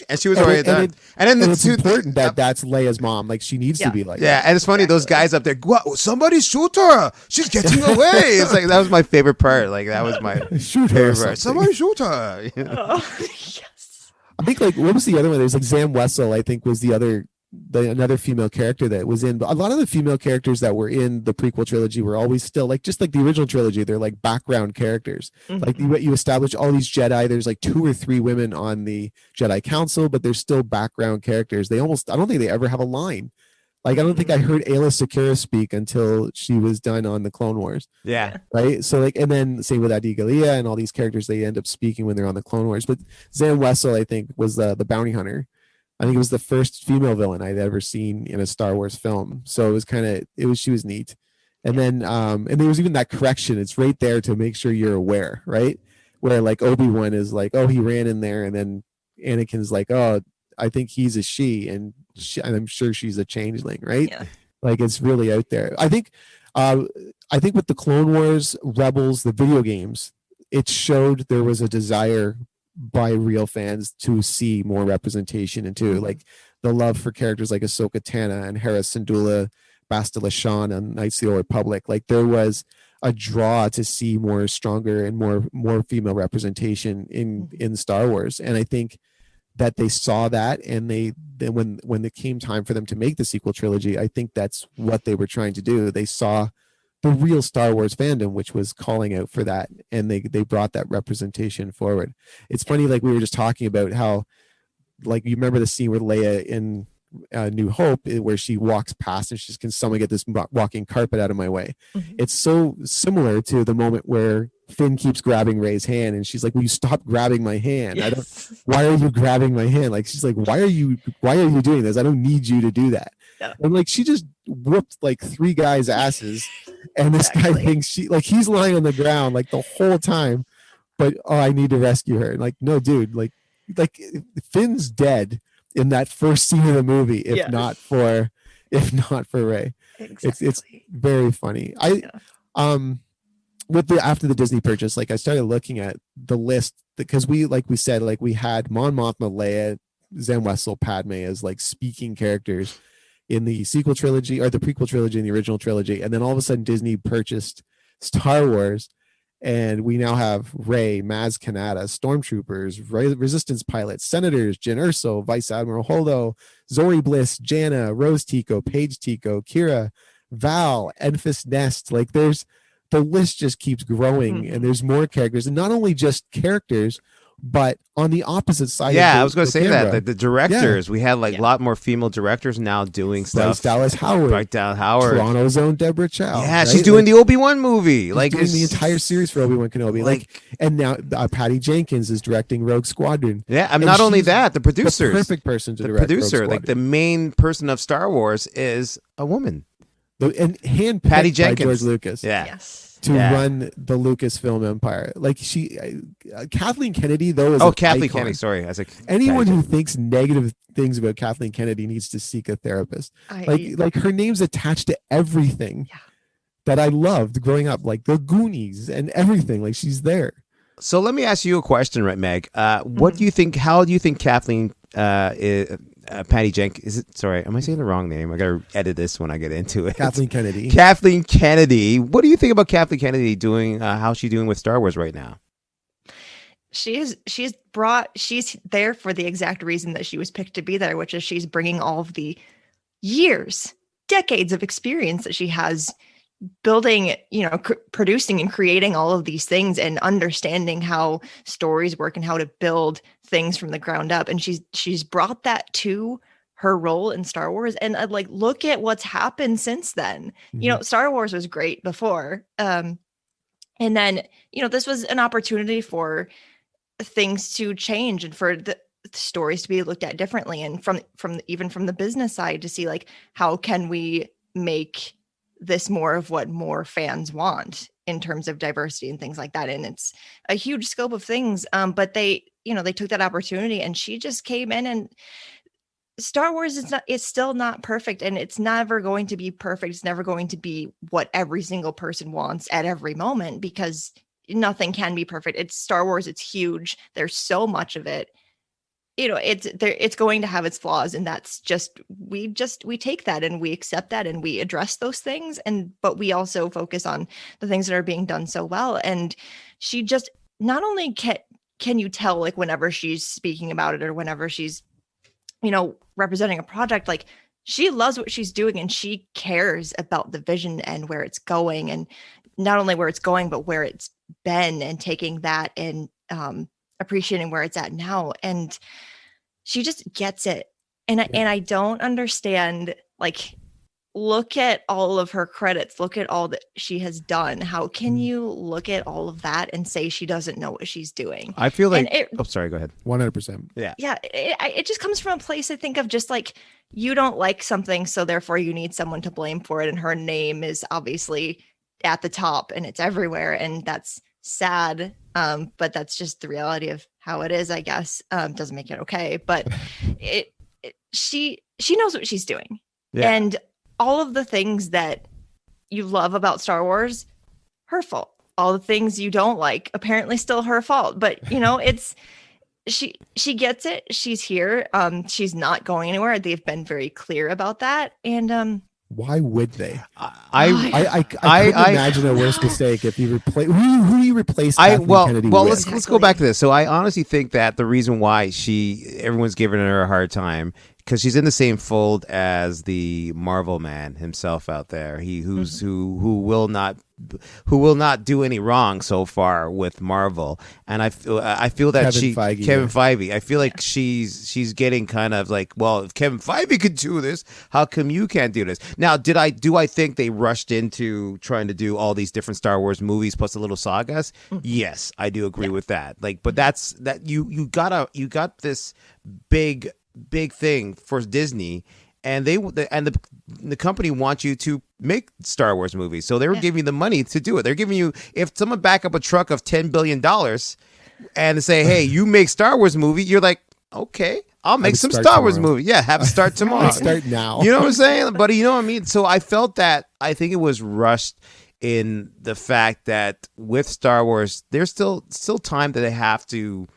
and she was already done. And then it's important that that's Leia's mom. Like she needs to be like. Yeah, and it's funny those guys up there. Somebody shoot her! She's getting away. It's like that was my favorite part. Like that was my favorite part. Somebody shoot her. Yes. I think what was the other one? There's Zam Wessel. I think was another female character that was in. But a lot of the female characters that were in the prequel trilogy were always still just like the original trilogy. They're like background characters. Like you establish all these Jedi. There's 2 or 3 women on the Jedi Council, but they're still background characters. I don't think they ever have a line. I don't think I heard Ayla Secura speak until she was done on the Clone Wars. Yeah. Right. So and then same with Adi Gallia and all these characters, they end up speaking when they're on the Clone Wars. But Zam Wessel, I think, was the bounty hunter. I think it was the first female villain I'd ever seen in a Star Wars film. So she was neat. And then, and there was even that correction. It's right there to make sure you're aware, right? Where Obi-Wan is oh, he ran in there. And then Anakin's oh, I think he's a she. And I'm sure she's a changeling, right? Yeah. It's really out there. I think with the Clone Wars, Rebels, the video games, it showed there was a desire by real fans to see more representation into the love for characters like Ahsoka Tano and Hera Syndulla, Bastila Shan on Knights of the Old Republic. There was a draw to see more stronger and more female representation in Star Wars. And I think that they saw that, and then when it came time for them to make the sequel trilogy, I think that's what they were trying to do. They saw the real Star Wars fandom, which was calling out for that, and they brought that representation forward. It's funny, like we were just talking about how, like, you remember the scene with Leia in New Hope, where she walks past and she's, can someone get this walking carpet out of my way? It's so similar to the moment where Finn keeps grabbing Rey's hand and she's like, will you stop grabbing my hand? Why are you grabbing my hand? Like, she's like, why are you doing this? I don't need you to do that. Yeah. And like, she just whooped like 3 guys' asses, and this guy thinks he's lying on the ground like the whole time, but I need to rescue her. And like, no, dude, like Finn's dead in that first scene of the movie, if not for Rey. Exactly. It's very funny. After the Disney purchase, like, I started looking at the list, because we said, we had Mon Mothma, Leia, Zam Wesell, Padme as like speaking characters in the sequel trilogy, or the prequel trilogy and the original trilogy, and then all of a sudden Disney purchased Star Wars, and we now have Rey, Maz Kanata, stormtroopers, resistance pilots, senators, Jyn Erso, Vice Admiral Holdo, Zori Bliss, Jana, Rose Tico, Paige Tico, Kira, Val, Enfys Nest. Like, the list just keeps growing, and there's more characters, and not only just characters, but on the opposite side. I was going to say camera, that the directors, we had a lot more female directors now doing stuff. Bryce Dallas Howard, Toronto's own Deborah Chow. Yeah, right? She's doing the Obi-Wan movie. Doing the entire series for Obi-Wan Kenobi. And now Patty Jenkins is directing Rogue Squadron. Yeah, and not only that, the producers, the perfect person to direct. Producer, like the main person of Star Wars, is a woman. And handpicked Patty Jenkins, by George Lucas. Yeah. Yes. To run the Lucasfilm empire. Like, Kathleen Kennedy, though, is Kathleen Kennedy. Sorry, I was like, anyone who thinks negative things about Kathleen Kennedy needs to seek a therapist. Like her name's attached to everything that I loved growing up, like the Goonies and everything. Like, she's there. So let me ask you a question, right, Meg? What do you think? How do you think Kathleen Patty Jenkins, sorry, am I saying the wrong name? I gotta edit this when I get into it. Kathleen Kennedy. Kathleen Kennedy. What do you think about Kathleen Kennedy doing? How's she doing with Star Wars right now? She's there for the exact reason that she was picked to be there, which is she's bringing all of the decades of experience that she has building, producing and creating all of these things and understanding how stories work and how to build things from the ground up. And she's brought that to her role in Star Wars. And look at what's happened since then. Star Wars was great before. And then, this was an opportunity for things to change and for the stories to be looked at differently. And from the business side to see how can we make this more of what more fans want in terms of diversity and things like that. And it's a huge scope of things. But they took that opportunity, and she just came in, and Star Wars it's still not perfect, and it's never going to be perfect. It's never going to be what every single person wants at every moment, because nothing can be perfect. It's Star Wars. It's huge. There's so much of it. It's going to have its flaws, and that's we take that and we accept that and we address those things. But we also focus on the things that are being done so well. And she just, not only can you tell, whenever she's speaking about it or whenever she's, representing a project, she loves what she's doing and she cares about the vision and where it's going, and not only where it's going, but where it's been, and taking that and, appreciating where it's at now. And she just gets it. And I don't understand, look at all of her credits, look at all that she has done. How can you look at all of that and say she doesn't know what she's doing? I feel like, sorry, go ahead. 100%. Yeah. Yeah. It just comes from a place, I think, of just you don't like something, so therefore you need someone to blame for it. And her name is obviously at the top and it's everywhere. And that's sad. But that's just the reality of how it is, I guess. Doesn't make it okay, but she knows what she's doing. Yeah. And all of the things that you love about Star Wars, her fault. All the things you don't like, apparently still her fault. But it's she gets it. She's here. She's not going anywhere. They've been very clear about that. And Why would they? I couldn't imagine a worse mistake if you replace who you replace Kathleen Kennedy with. Let's go back to this. So I honestly think that the reason why everyone's giving her a hard time because she's in the same fold as the Marvel man himself out there. Who will not do any wrong so far with Marvel, and I feel that Kevin Feige. I feel like she's getting kind of like, well, if Kevin Feige could do this, how come you can't do this? Now, do I think they rushed into trying to do all these different Star Wars movies plus a little sagas? Yes, I do agree with that. Like, but that's you got this big thing for Disney, and the company wants you to make Star Wars movies, so they were giving you the money to do it. They're giving you, if someone back up a truck of $10 billion and say, hey, you make Star Wars movie, you're like, okay, I'll make some Star Wars movie. Yeah, have it start tomorrow. Start now. You know what I'm saying? But you know what I mean? So I felt that, I think it was rushed in the fact that with Star Wars, there's still time that they have to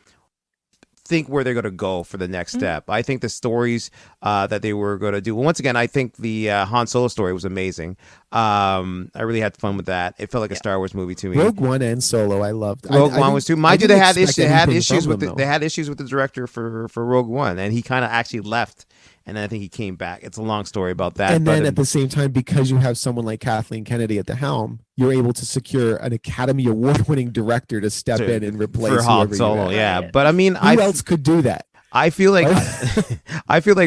think where they're going to go for the next step. I think the stories that they were going to do. Well, once again, I think the Han Solo story was amazing. I really had fun with that. It felt like a Star Wars movie to me. Rogue One and Solo, I loved. Rogue One was too. Mind you, they had issues with the director for Rogue One, and he kind of actually left. And then I think he came back. It's a long story about that. And then at the same time, because you have someone like Kathleen Kennedy at the helm, you're able to secure an Academy Award-winning director to step in and replace for Han Solo. Yeah, but I mean, who else could do that? I feel like,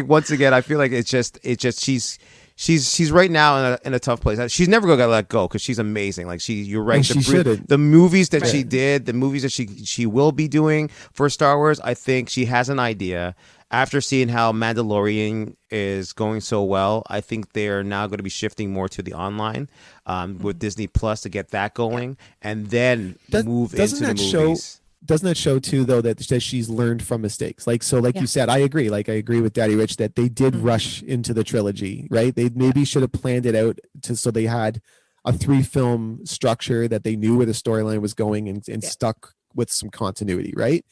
once again, I feel like it's just she's right now in a tough place. She's never gonna let go because she's amazing. Like you're right. The movies that she did, the movies that she will be doing for Star Wars, I think she has an idea. After seeing how Mandalorian is going so well, I think they are now going to be shifting more to the online with Disney Plus to get that going, and then move into the movies. Doesn't that show too, though, that she's learned from mistakes? Like, so, like you said, I agree. Like, I agree with Daddy Rich that they did rush into the trilogy, right? They maybe should have planned it out so they had a 3-film structure that they knew where the storyline was going and stuck with some continuity, right?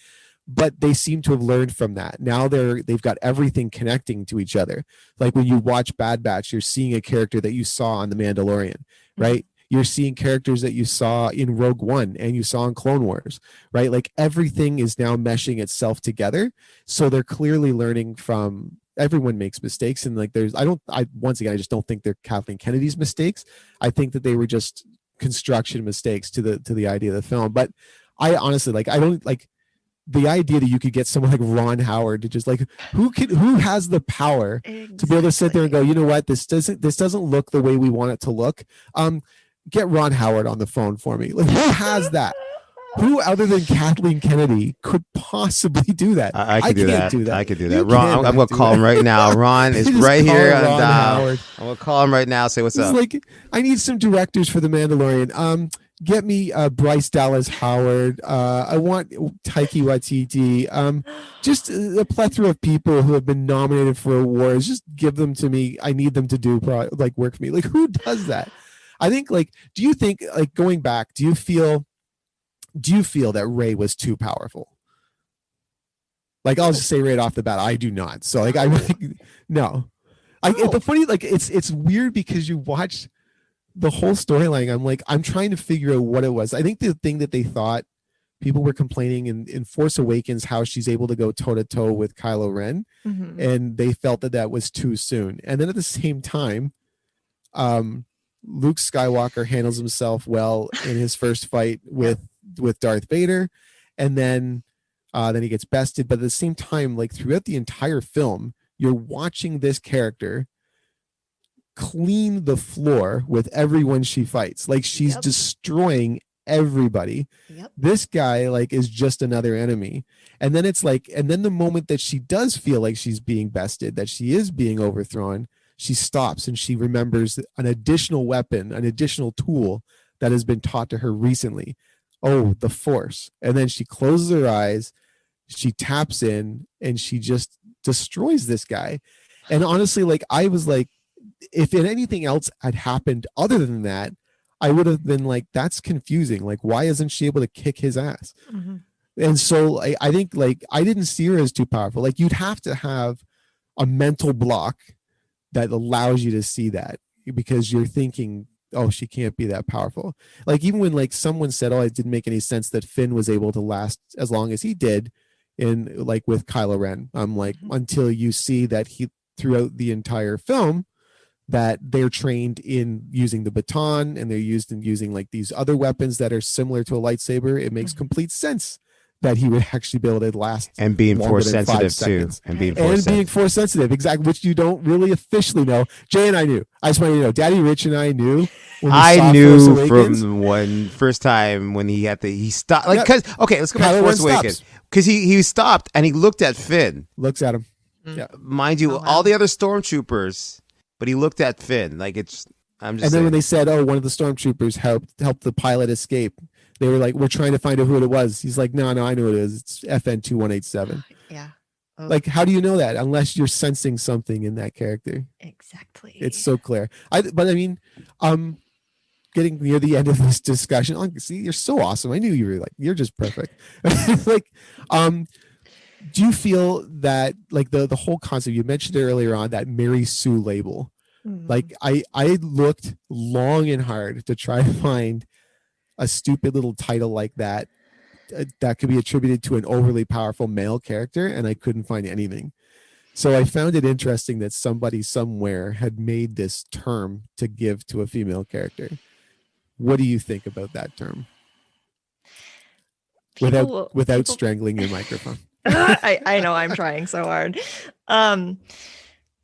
But they seem to have learned from that. Now they've got everything connecting to each other. Like when you watch Bad Batch, you're seeing a character that you saw on The Mandalorian, right? You're seeing characters that you saw in Rogue One and you saw in Clone Wars, right? Like everything is now meshing itself together. So they're clearly learning from, everyone makes mistakes. And like once again, I just don't think they're Kathleen Kennedy's mistakes. I think that they were just construction mistakes to the idea of the film. But I honestly, I don't like the idea that you could get someone like Ron Howard to just like, who has the power to be able to sit there and go, you know what, this doesn't look the way we want it to look. Get Ron Howard on the phone for me. Like, who has that? Who other than Kathleen Kennedy could possibly do that? I could do that. I could do that. Ron, I'm going to call him right now. Ron is right here. I'm going to call him right now. Say what's up. Like, I need some directors for The Mandalorian. Get me Bryce Dallas Howard. I want Taika Waititi. Just a plethora of people who have been nominated for awards. Just give them to me. I need them to do work for me. Like, who does that? I think, do you think, going back, do you feel that Rey was too powerful? Like, I'll just say right off the bat, I do not. So no. The funny, it's weird because you watch the whole storyline. I'm trying to figure out what it was. I think the thing that they thought people were complaining in Force Awakens, how she's able to go toe to toe with Kylo Ren, and they felt that was too soon. And then at the same time, Luke Skywalker handles himself well in his first fight with Darth Vader, and then he gets bested. But at the same time, throughout the entire film, you're watching this character clean the floor with everyone she fights. Like, she's destroying everybody. This guy is just another enemy. And then and then the moment that she does feel like she's being bested, that she is being overthrown, she stops and she remembers an additional weapon, an additional tool that has been taught to her recently. Oh, the Force. And then she closes her eyes, she taps in, and she just destroys this guy. And honestly, I was if anything else had happened other than that, I would have been that's confusing. Why isn't she able to kick his ass? And so I think I didn't see her as too powerful. You'd have to have a mental block that allows you to see that, because you're thinking, oh, she can't be that powerful. Like even when like someone said, oh, it didn't make any sense that Finn was able to last as long as he did in like with Kylo Ren. I'm like, until you see that he throughout the entire film that they're trained in using the baton and they're used in using like these other weapons that are similar to a lightsaber, it makes complete sense that he would actually be able to last and being longer force than 5 sensitive too, seconds. and being force sensitive, exactly, which you don't really officially know. Jay and I knew. I just want you to know, Daddy Rich and I knew. When we I saw knew Force Awakens, from when first time when he stopped, like, because okay, let's go back to Kylo Force Ren Awakens, stops. because he stopped and he looked at Finn. looks at him. Yeah. Mind you, Oh, wow. all the other stormtroopers, but he looked at Finn. Like I'm just And then saying. when they said, "Oh, one of the stormtroopers helped the pilot escape," they were like, "We're trying to find out who it was." He's like, "No, I know who it is. It's FN 2187." Yeah. Oh, Like, how do you know that unless you're sensing something in that character? exactly. It's so clear. But I mean, getting near the end of this discussion, see, you're so awesome. I knew you were like, you're just perfect. Like, do you feel that like the whole concept you mentioned it earlier on, that Mary Sue label? Like I looked long and hard to try to find a stupid little title like that that could be attributed to an overly powerful male character, and I couldn't find anything. So I found it interesting that somebody somewhere had made this term to give to a female character. What do you think about that term? Without strangling your microphone. I know, I'm trying so hard.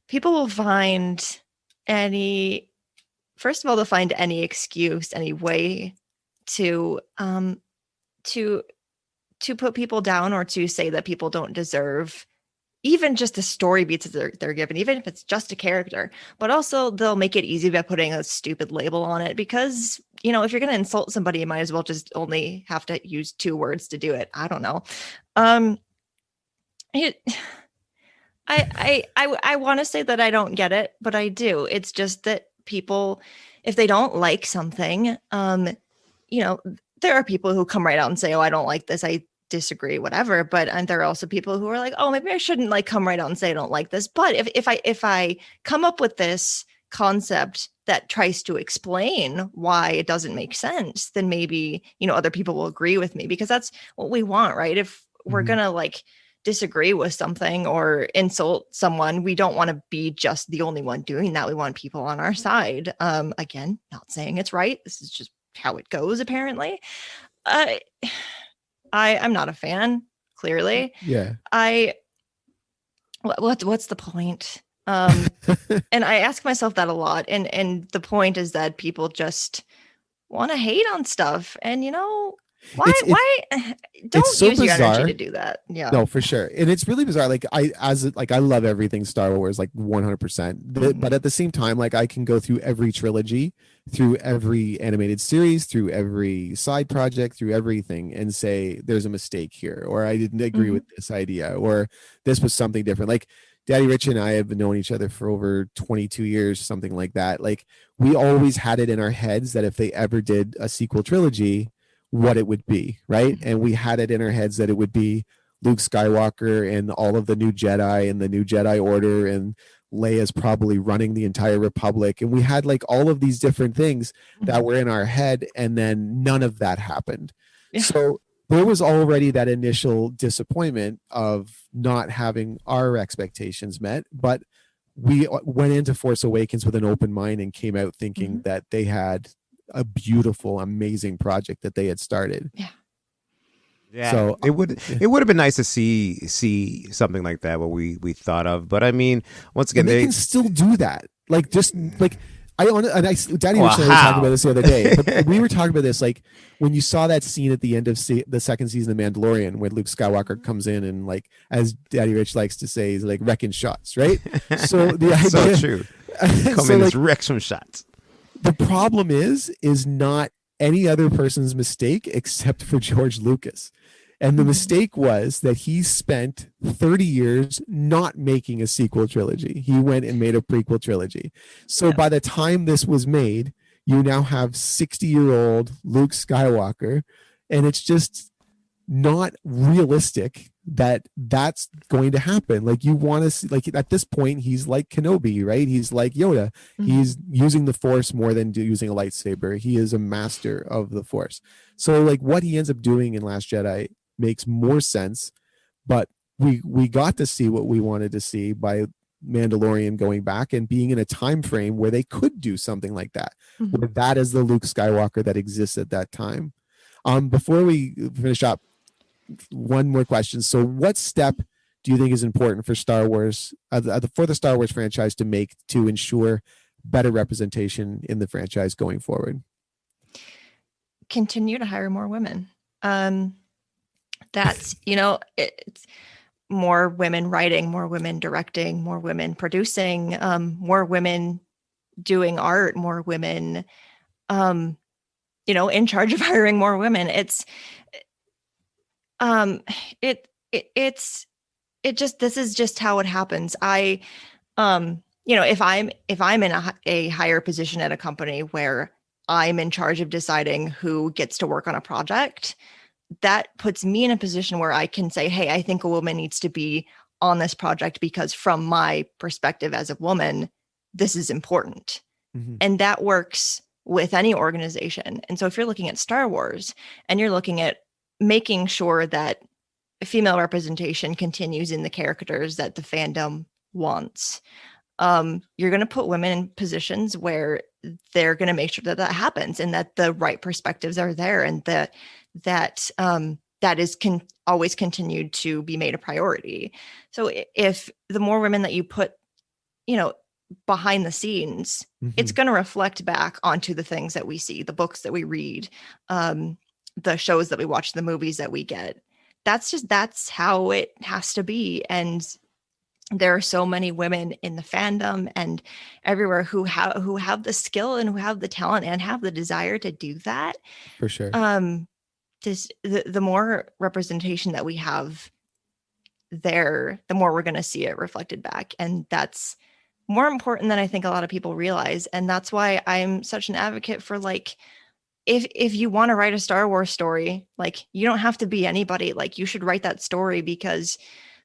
People will find first of all, they'll find any excuse, any way to put people down, or to say that people don't deserve even just the story beats that they're given, even if it's just a character. But also they'll make it easy by putting a stupid label on it, because, you know, if you're going to insult somebody, you might as well just only have to use 2 words to do it. I don't know. I want to say that I don't get it, but I do. It's just that people, if they don't like something, you know, there are people who come right out and say, oh, I don't like this, I disagree, whatever. But and there are also people who are like, oh, maybe I shouldn't like come right out and say I don't like this. But if I come up with this concept that tries to explain why it doesn't make sense, then maybe, you know, other people will agree with me, because that's what we want, right? If we're gonna like disagree with something or insult someone, we don't want to be just the only one doing that. We want people on our side. Again, not saying it's right. This is just how it goes, apparently. I'm not a fan, clearly. Yeah. What's the point? And I ask myself that a lot. And the point is that people just want to hate on stuff. And, you know, why don't so use your bizarre. energy to do that? Yeah. No, for sure. And it's really bizarre. Like I love everything Star Wars, like 100%. But at the same time, like I can go through every trilogy, through every animated series, through every side project, through everything, and say there's a mistake here, or I didn't agree with this idea, or this was something different. Like Daddy Rich and I have been knowing each other for over 22 years, something like that. Like we always had it in our heads that if they ever did a sequel trilogy, what it would be, right? And we had it in our heads that it would be Luke Skywalker and all of the new Jedi and the new Jedi Order, and Leia's probably running the entire Republic. And we had like all of these different things that were in our head, and then none of that happened. Yeah. So there was already that initial disappointment of not having our expectations met, but we went into Force Awakens with an open mind and came out thinking that they had a beautiful, amazing project that they had started. Yeah, so it would have been nice to see something like that, what we thought of. But I mean, once again, they can still do that. Like just like Daddy Rich and I were talking about this the other day. But we were talking about this, like when you saw that scene at the end of the second season of Mandalorian, when Luke Skywalker comes in and, like, as Daddy Rich likes to say, he's like wrecking shots, right? So the idea, so true. Come in, like, wreck some shots. The problem is not any other person's mistake except for George Lucas. And the mistake was that he spent 30 years not making a sequel trilogy. He went and made a prequel trilogy. So by the time this was made, you now have 60-year-old Luke Skywalker, and it's just not realistic that's going to happen. Like you want to see, like at this point, he's like Kenobi, right? He's like Yoda. He's using the Force more than using a lightsaber. He is a master of the Force. So like what he ends up doing in Last Jedi makes more sense, but we got to see what we wanted to see by Mandalorian going back and being in a time frame where they could do something like that, where that is the Luke Skywalker that exists at that time. Before we finish up, one more question. So what step do you think is important for Star Wars, for the Star Wars franchise to make to ensure better representation in the franchise going forward? Continue to hire more women. That's, it's more women writing, more women directing, more women producing, more women doing art, more women, in charge of hiring more women. This is just how it happens. If I'm in a higher position at a company where I'm in charge of deciding who gets to work on a project, that puts me in a position where I can say, hey, I think a woman needs to be on this project because from my perspective as a woman, this is important. And that works with any organization. And so if you're looking at Star Wars and you're looking at making sure that female representation continues in the characters that the fandom wants, you're going to put women in positions where they're going to make sure that happens and that the right perspectives are there, and that is always continued to be made a priority. So if the more women that you put, behind the scenes, it's going to reflect back onto the things that we see, the books that we read, the shows that we watch, the movies that we get. That's how it has to be. And there are so many women in the fandom and everywhere who have the skill and who have the talent and have the desire to do that. For sure. The more representation that we have there, the more we're going to see it reflected back. And that's more important than I think a lot of people realize. And that's why I'm such an advocate for, like, if you want to write a Star Wars story, like, you don't have to be anybody. Like, you should write that story because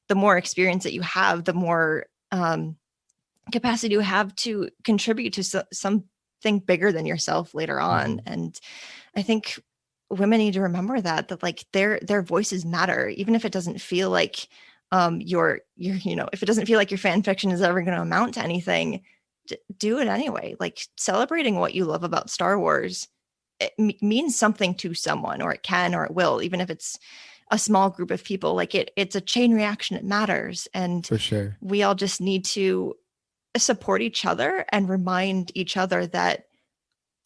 the more experience that you have, the more capacity you have to contribute to something bigger than yourself later on. And I think women need to remember that like their voices matter, even if it doesn't feel like if it doesn't feel like your fan fiction is ever going to amount to anything, do it anyway. Like, celebrating what you love about Star Wars, it means something to someone, or it can, or it will, even if it's a small group of people. Like, it's a chain reaction. It matters. And for sure, we all just need to support each other and remind each other that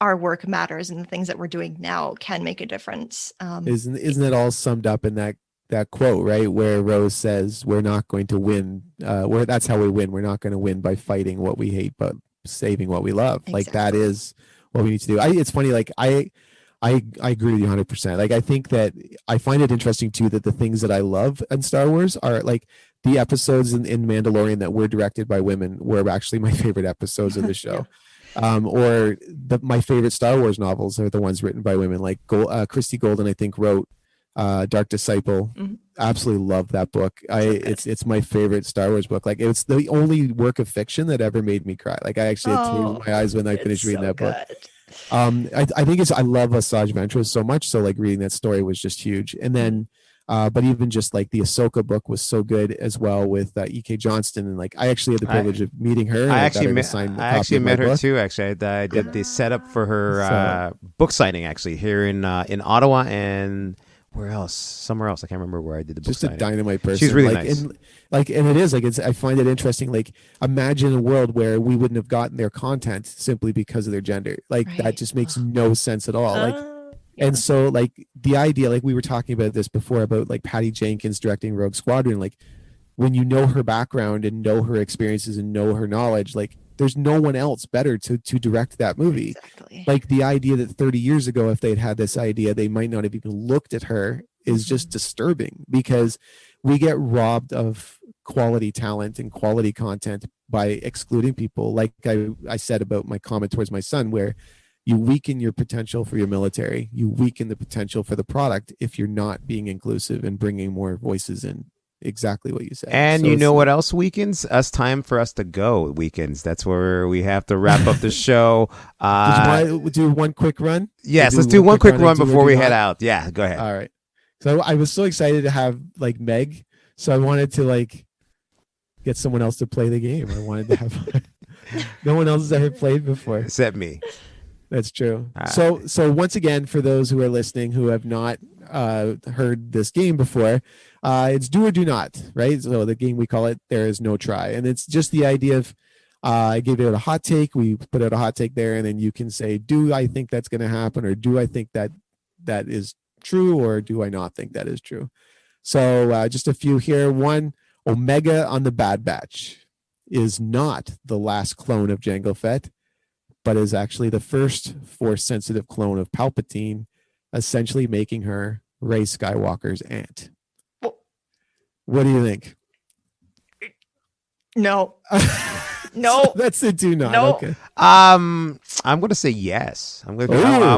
our work matters and the things that we're doing now can make a difference. Isn't it all summed up in that quote, right, where Rose says, we're not going to win, that's how we win. We're not going to win by fighting what we hate, but saving what we love. Exactly. Like, that is what we need to do. It's funny, like, I agree with you 100%. Like, I think that I find it interesting too that the things that I love in Star Wars are like the episodes in Mandalorian that were directed by women were actually my favorite episodes of the show. Or my favorite Star Wars novels are the ones written by women. Like Christy Golden, I think, wrote Dark Disciple. Absolutely love that book. It's my favorite Star Wars book. Like, it's the only work of fiction that ever made me cry. Like, I actually had tears in my eyes when I finished reading that book. I think I love Asajj Ventress so much, so like reading that story was just huge. And then but even just like the Ahsoka book was so good as well with E.K. Johnston, and like I actually had the privilege of meeting her. I actually met her too. Actually, I did the setup for her book signing actually here in Ottawa, and where else? Somewhere else. I can't remember where I did the book just signing. A dynamite person. She's really like, nice. And it is like I find it interesting. Like, imagine a world where we wouldn't have gotten their content simply because of their gender. Like, right. That just makes no sense at all. And so, like, the idea, like we were talking about this before about like Patty Jenkins directing Rogue Squadron, like when you know her background and know her experiences and know her knowledge, like there's no one else better to direct that movie. Exactly. Like, the idea that 30 years ago, if they'd had this idea, they might not have even looked at her is just disturbing, because we get robbed of quality talent and quality content by excluding people. Like I said about my comment towards my son, where you weaken your potential for your military, you weaken the potential for the product if you're not being inclusive and bringing more voices in. exactly what you said. And So you know it's- what else weekends? Time for us to go weekends. That's where we have to wrap up the show. Did you want to do one quick run? Yes, let's do one quick run and do or before do we not? head out. Yeah, go ahead. All right. So I was so excited to have like Meg. So I wanted to like get someone else to play the game. I wanted to have no one else has ever played before. Except me. That's true. All So once again, for those who are listening who have not heard this game before, it's do or do not, right? So the game, we call it There Is No Try. And it's just the idea of I gave it a hot take. We put out a hot take there, and then you can say, do I think that's going to happen, or do I think that that is true, or do I not think that is true? So just a few here. One, Omega on the Bad Batch is not the last clone of Jango Fett, but is actually the first Force-sensitive clone of Palpatine, essentially making her Rey Skywalker's aunt. What do you think? No. No. That's a do not. No. Okay. I'm gonna say yes. I'm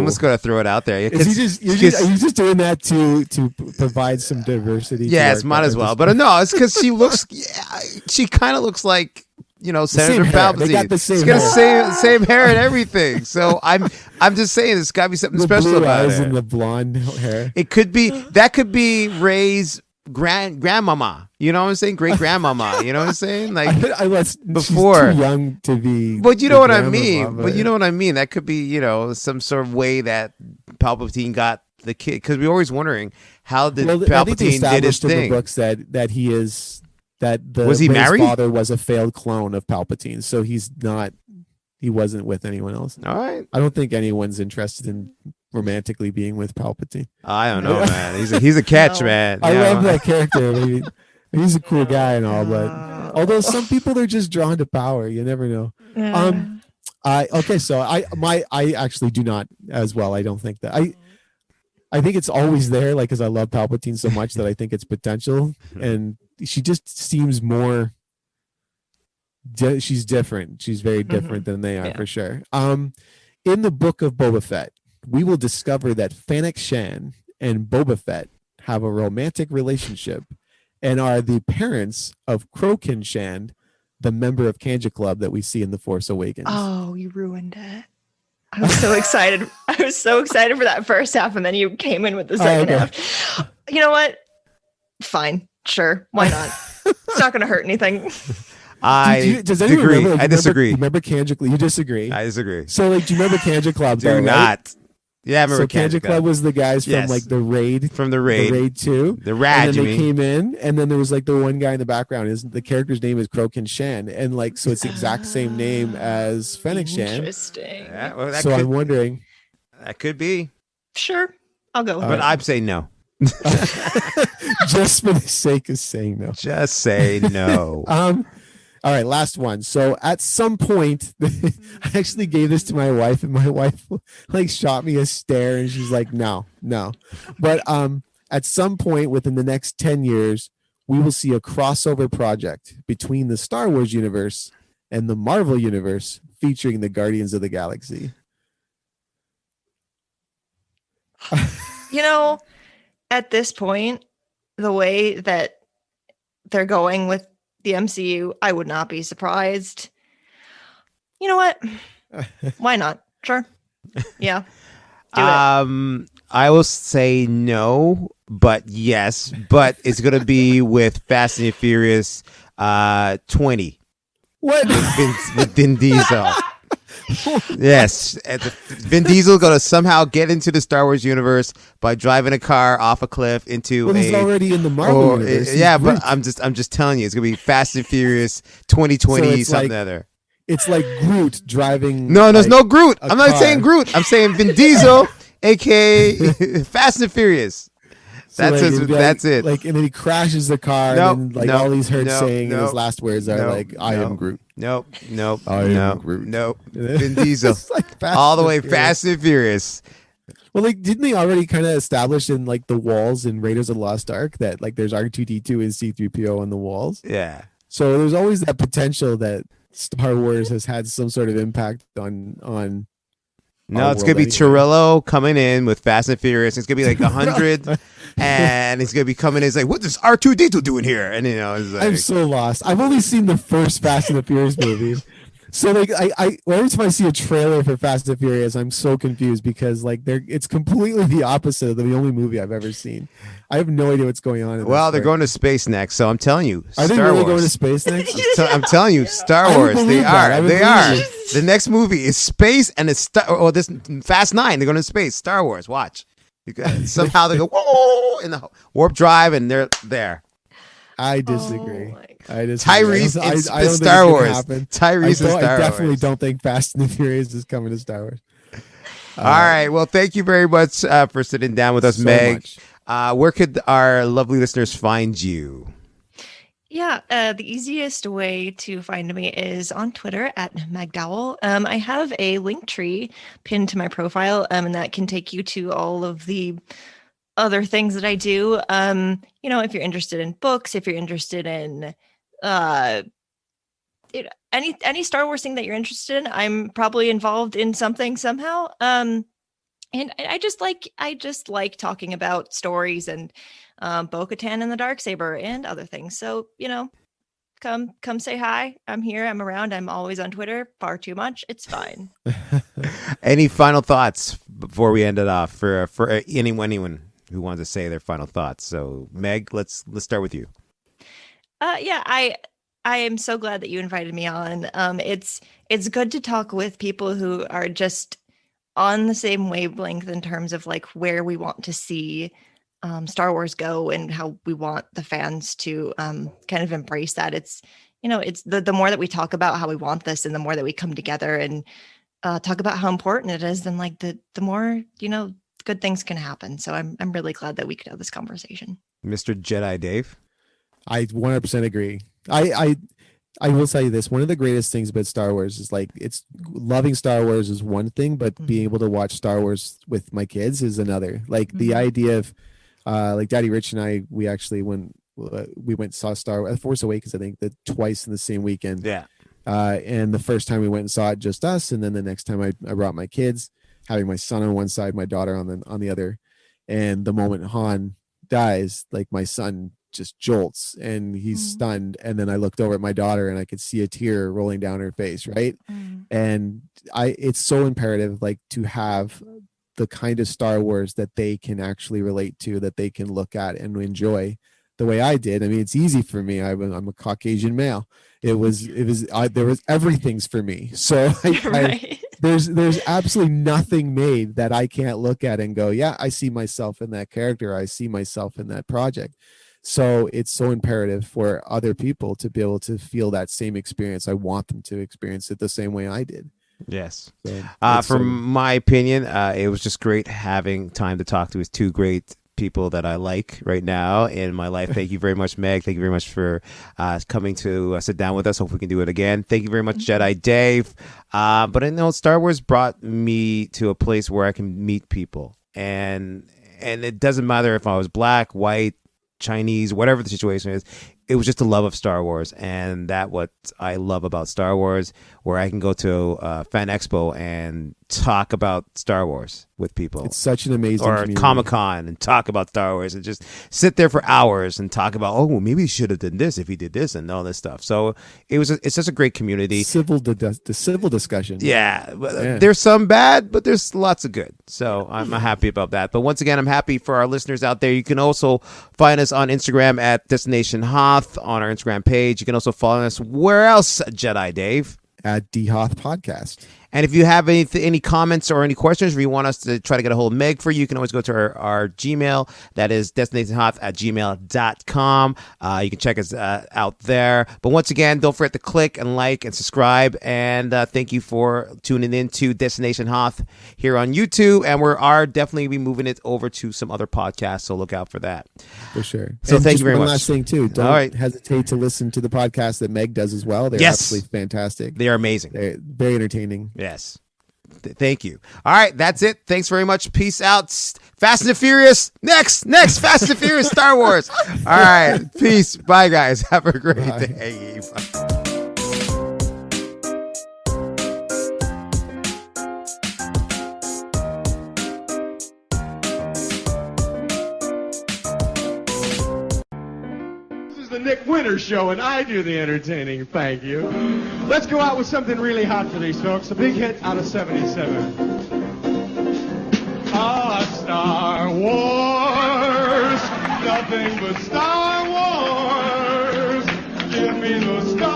just gonna throw it out there. Is he just, are you just doing that to provide some diversity? to Yes, our might as well. discussion? But no, it's because she looks. Yeah, she kind of looks like Senator same hair. They Palpatine. got the same She's got hair. the same hair and everything. So I'm just saying there's got to be something The special blue about eyes her. and the blonde hair. It could be Rey's grandmama. You know what I'm saying? Great grandmama. You know what I'm saying? Like I was before. she's too young to be. But you the know what I grandmama, mean. But you know what I mean. That could be some sort of way that Palpatine got the kid, because we're always wondering how did I think they Palpatine did his established in the thing. books that he is Was he Rey's married? father was a failed clone of Palpatine, so he's not. He wasn't with anyone else. All right. I don't think anyone's interested in romantically being with Palpatine. I don't know, man. He's a catch, No. man. I Yeah. love that character. I mean, he's a cool guy and all, but although some people are just drawn to power, you never know. Okay, so I actually do not as well. I don't think that I think it's always there, like, because I love Palpatine so much that I think it's potential, and she just seems more. She's different. She's very different than they are, Yeah. for sure. In the book of Boba Fett, we will discover that Fennec Shan and Boba Fett have a romantic relationship and are the parents of Krokin Shan, the member of Kanja Club that we see in The Force Awakens. Oh, you ruined it. I was so excited. I was so excited for that first half, and then you came in with the second okay. half. You know what? Fine. Sure. Why not? It's not going to hurt anything. Does anyone disagree. remember, I disagree. You remember Kanja Club? You disagree. I disagree. So, like, do you remember Kanja Club? Do though, right? not. Yeah, I remember So Kanja Club was the guys from Yes. like the raid, from the raid. the raid 2. The rad, And you then they mean? came in, and then there was like the one guy in the background. The character's name is Krokin Shan, and like so it's the exact same name as Fennec Shan. Interesting. Yeah, well, that So could, I'm wondering. that could be. Sure. I'll go with All But it. I'd say no. Just for the sake of saying no. Just say no. All right, last one. So at some point, I actually gave this to my wife, and my wife like shot me a stare, and she's like, "No." But at some point within the next 10 years, we will see a crossover project between the Star Wars universe and the Marvel universe, featuring the Guardians of the Galaxy. You know, at this point, the way that they're going with the MCU, I would not be surprised. You know what? Why not? Sure. Yeah. Do it. I will say no, but yes, but it's gonna be with Fast and Furious 20 What? with Vin Diesel. Yes, Vin Diesel gonna somehow get into the Star Wars universe by driving a car off a cliff into Well, he's a. already in the Marvel universe. He's Yeah, but Groot. I'm just telling you, it's gonna be Fast and Furious 2020 So it's something like- other. It's like Groot driving. No, there's like, no Groot. a I'm not car. saying Groot. I'm saying Vin Diesel, aka Fast and Furious. So, That's like, it. it'd be That's like, it. Like, and then he crashes the car, Nope, and then like nope, all he's heard nope, saying in his nope, last words are nope, like, "I am nope. Groot." Nope. I am No. Groot. Nope. Vin Diesel. It's like Fast All the and way Furious. Fast and Furious. Well, like, didn't they already kind of establish in like the walls in Raiders of the Lost Ark that like there's R2D2 and C3PO on the walls? Yeah. So there's always that potential that Star Wars has had some sort of impact on No, our it's gonna world be anyway. Chirillo coming in with Fast and Furious. It's gonna be like 100, and he's gonna be coming in. It's like, what does R2D2 doing here? And it's like, I'm so lost. I've only seen the first Fast and the Furious movie. So like every time I see a trailer for Fast and Furious, I'm so confused because like it's completely the opposite of the only movie I've ever seen. I have no idea what's going on. well, they're going to space next, so I'm telling you, Are they Star really Wars. going to space next? I'm telling you, Star I would Wars. They believe that. I are. would They believe are. it. The next movie is space, and it's this Fast 9. They're going to space. Star Wars. Watch. Somehow they go whoa in the warp drive, and they're there. I disagree. Oh Tyrese I in don't Star think Wars. it's gonna happen. Tyrese in Star Wars. I definitely don't think Fast and the Furious is coming to Star Wars. All right. Well, thank you very much for sitting down with us, so Meg. much. Where could our lovely listeners find you? Yeah, the easiest way to find me is on Twitter at Meg Dowell. I have a link tree pinned to my profile, and that can take you to all of the other things that I do. If you're interested in books, if you're interested in any Star Wars thing that you're interested in, I'm probably involved in something somehow. And I just like talking about stories and Bo-Katan and the Darksaber and other things. So, come say hi. I'm here. I'm around. I'm always on Twitter. Far too much. It's fine. Any final thoughts before we end it off for anyone who wants to say their final thoughts? So, Meg, let's start with you. Yeah, I am so glad that you invited me on. It's good to talk with people who are just on the same wavelength in terms of like where we want to see Star Wars go and how we want the fans to kind of embrace that. It's the more that we talk about how we want this and the more that we come together and talk about how important it is, then like the more good things can happen. So I'm really glad that we could have this conversation. Mr. Jedi Dave. I 100% agree. I will tell you this. One of the greatest things about Star Wars is like loving Star Wars is one thing, but being able to watch Star Wars with my kids is another. Like the idea of like Daddy Rich and I, we actually went and saw Force Awakens, I think, twice in the same weekend. Yeah. And the first time we went and saw it, just us. And then the next time I brought my kids, having my son on one side, my daughter on the other. And the moment Han dies, like my son just jolts and he's stunned. And then I looked over at my daughter and I could see a tear rolling down her face. Right. And it's so imperative, like, to have the kind of Star Wars that they can actually relate to, that they can look at and enjoy the way I did. I mean, it's easy for me. I'm a Caucasian male. There was everything's for me. So Right. there's absolutely nothing made that I can't look at and go, yeah, I see myself in that character. I see myself in that project. So it's so imperative for other people to be able to feel that same experience. I want them to experience it the same way I did. Yes. So, from my opinion, it was just great having time to talk to his two great people that I like right now in my life. Thank you very much, Meg. Thank you very much for coming to sit down with us. Hope we can do it again. Thank you very much, Jedi Dave. But I know Star Wars brought me to a place where I can meet people, and it doesn't matter if I was black, white, Chinese, whatever the situation is. It was just the love of Star Wars, and that what I love about Star Wars, where I can go to Fan Expo and talk about Star Wars with people. It's such an amazing or community. Comic-Con and talk about Star Wars and just sit there for hours and talk about, oh, maybe he should have done this if he did this and all this stuff. So it's just a great community. The civil discussion. Yeah, there's some bad, but there's lots of good. So I'm happy about that. But once again, I'm happy for our listeners out there. You can also find us on Instagram at Destination Hoth on our Instagram page. You can also follow us where else, Jedi Dave? At Hoth Podcast. And if you have any comments or any questions, or you want us to try to get a hold of Meg for you, you can always go to our Gmail. That is destinationhoth@gmail.com. You can check us out there. But once again, don't forget to click and like and subscribe. And thank you for tuning in to Destination Hoth here on YouTube. And we are definitely be moving it over to some other podcasts, so look out for that. For sure. So and thank you very one much. last thing, too. Don't hesitate to listen to the podcast that Meg does as well. They're absolutely fantastic. They are amazing. They're very entertaining. Yes. Thank you. All right. That's it. Thanks very much. Peace out. Fast and Furious. Next. Fast and Furious Star Wars. All right. Peace. Bye, guys. Have a great day. Bye. Nick Winter show, and I do the entertaining. Thank you. Let's go out with something really hot for these folks. A big hit out of 77. Star Wars, nothing but Star Wars. Give me the Star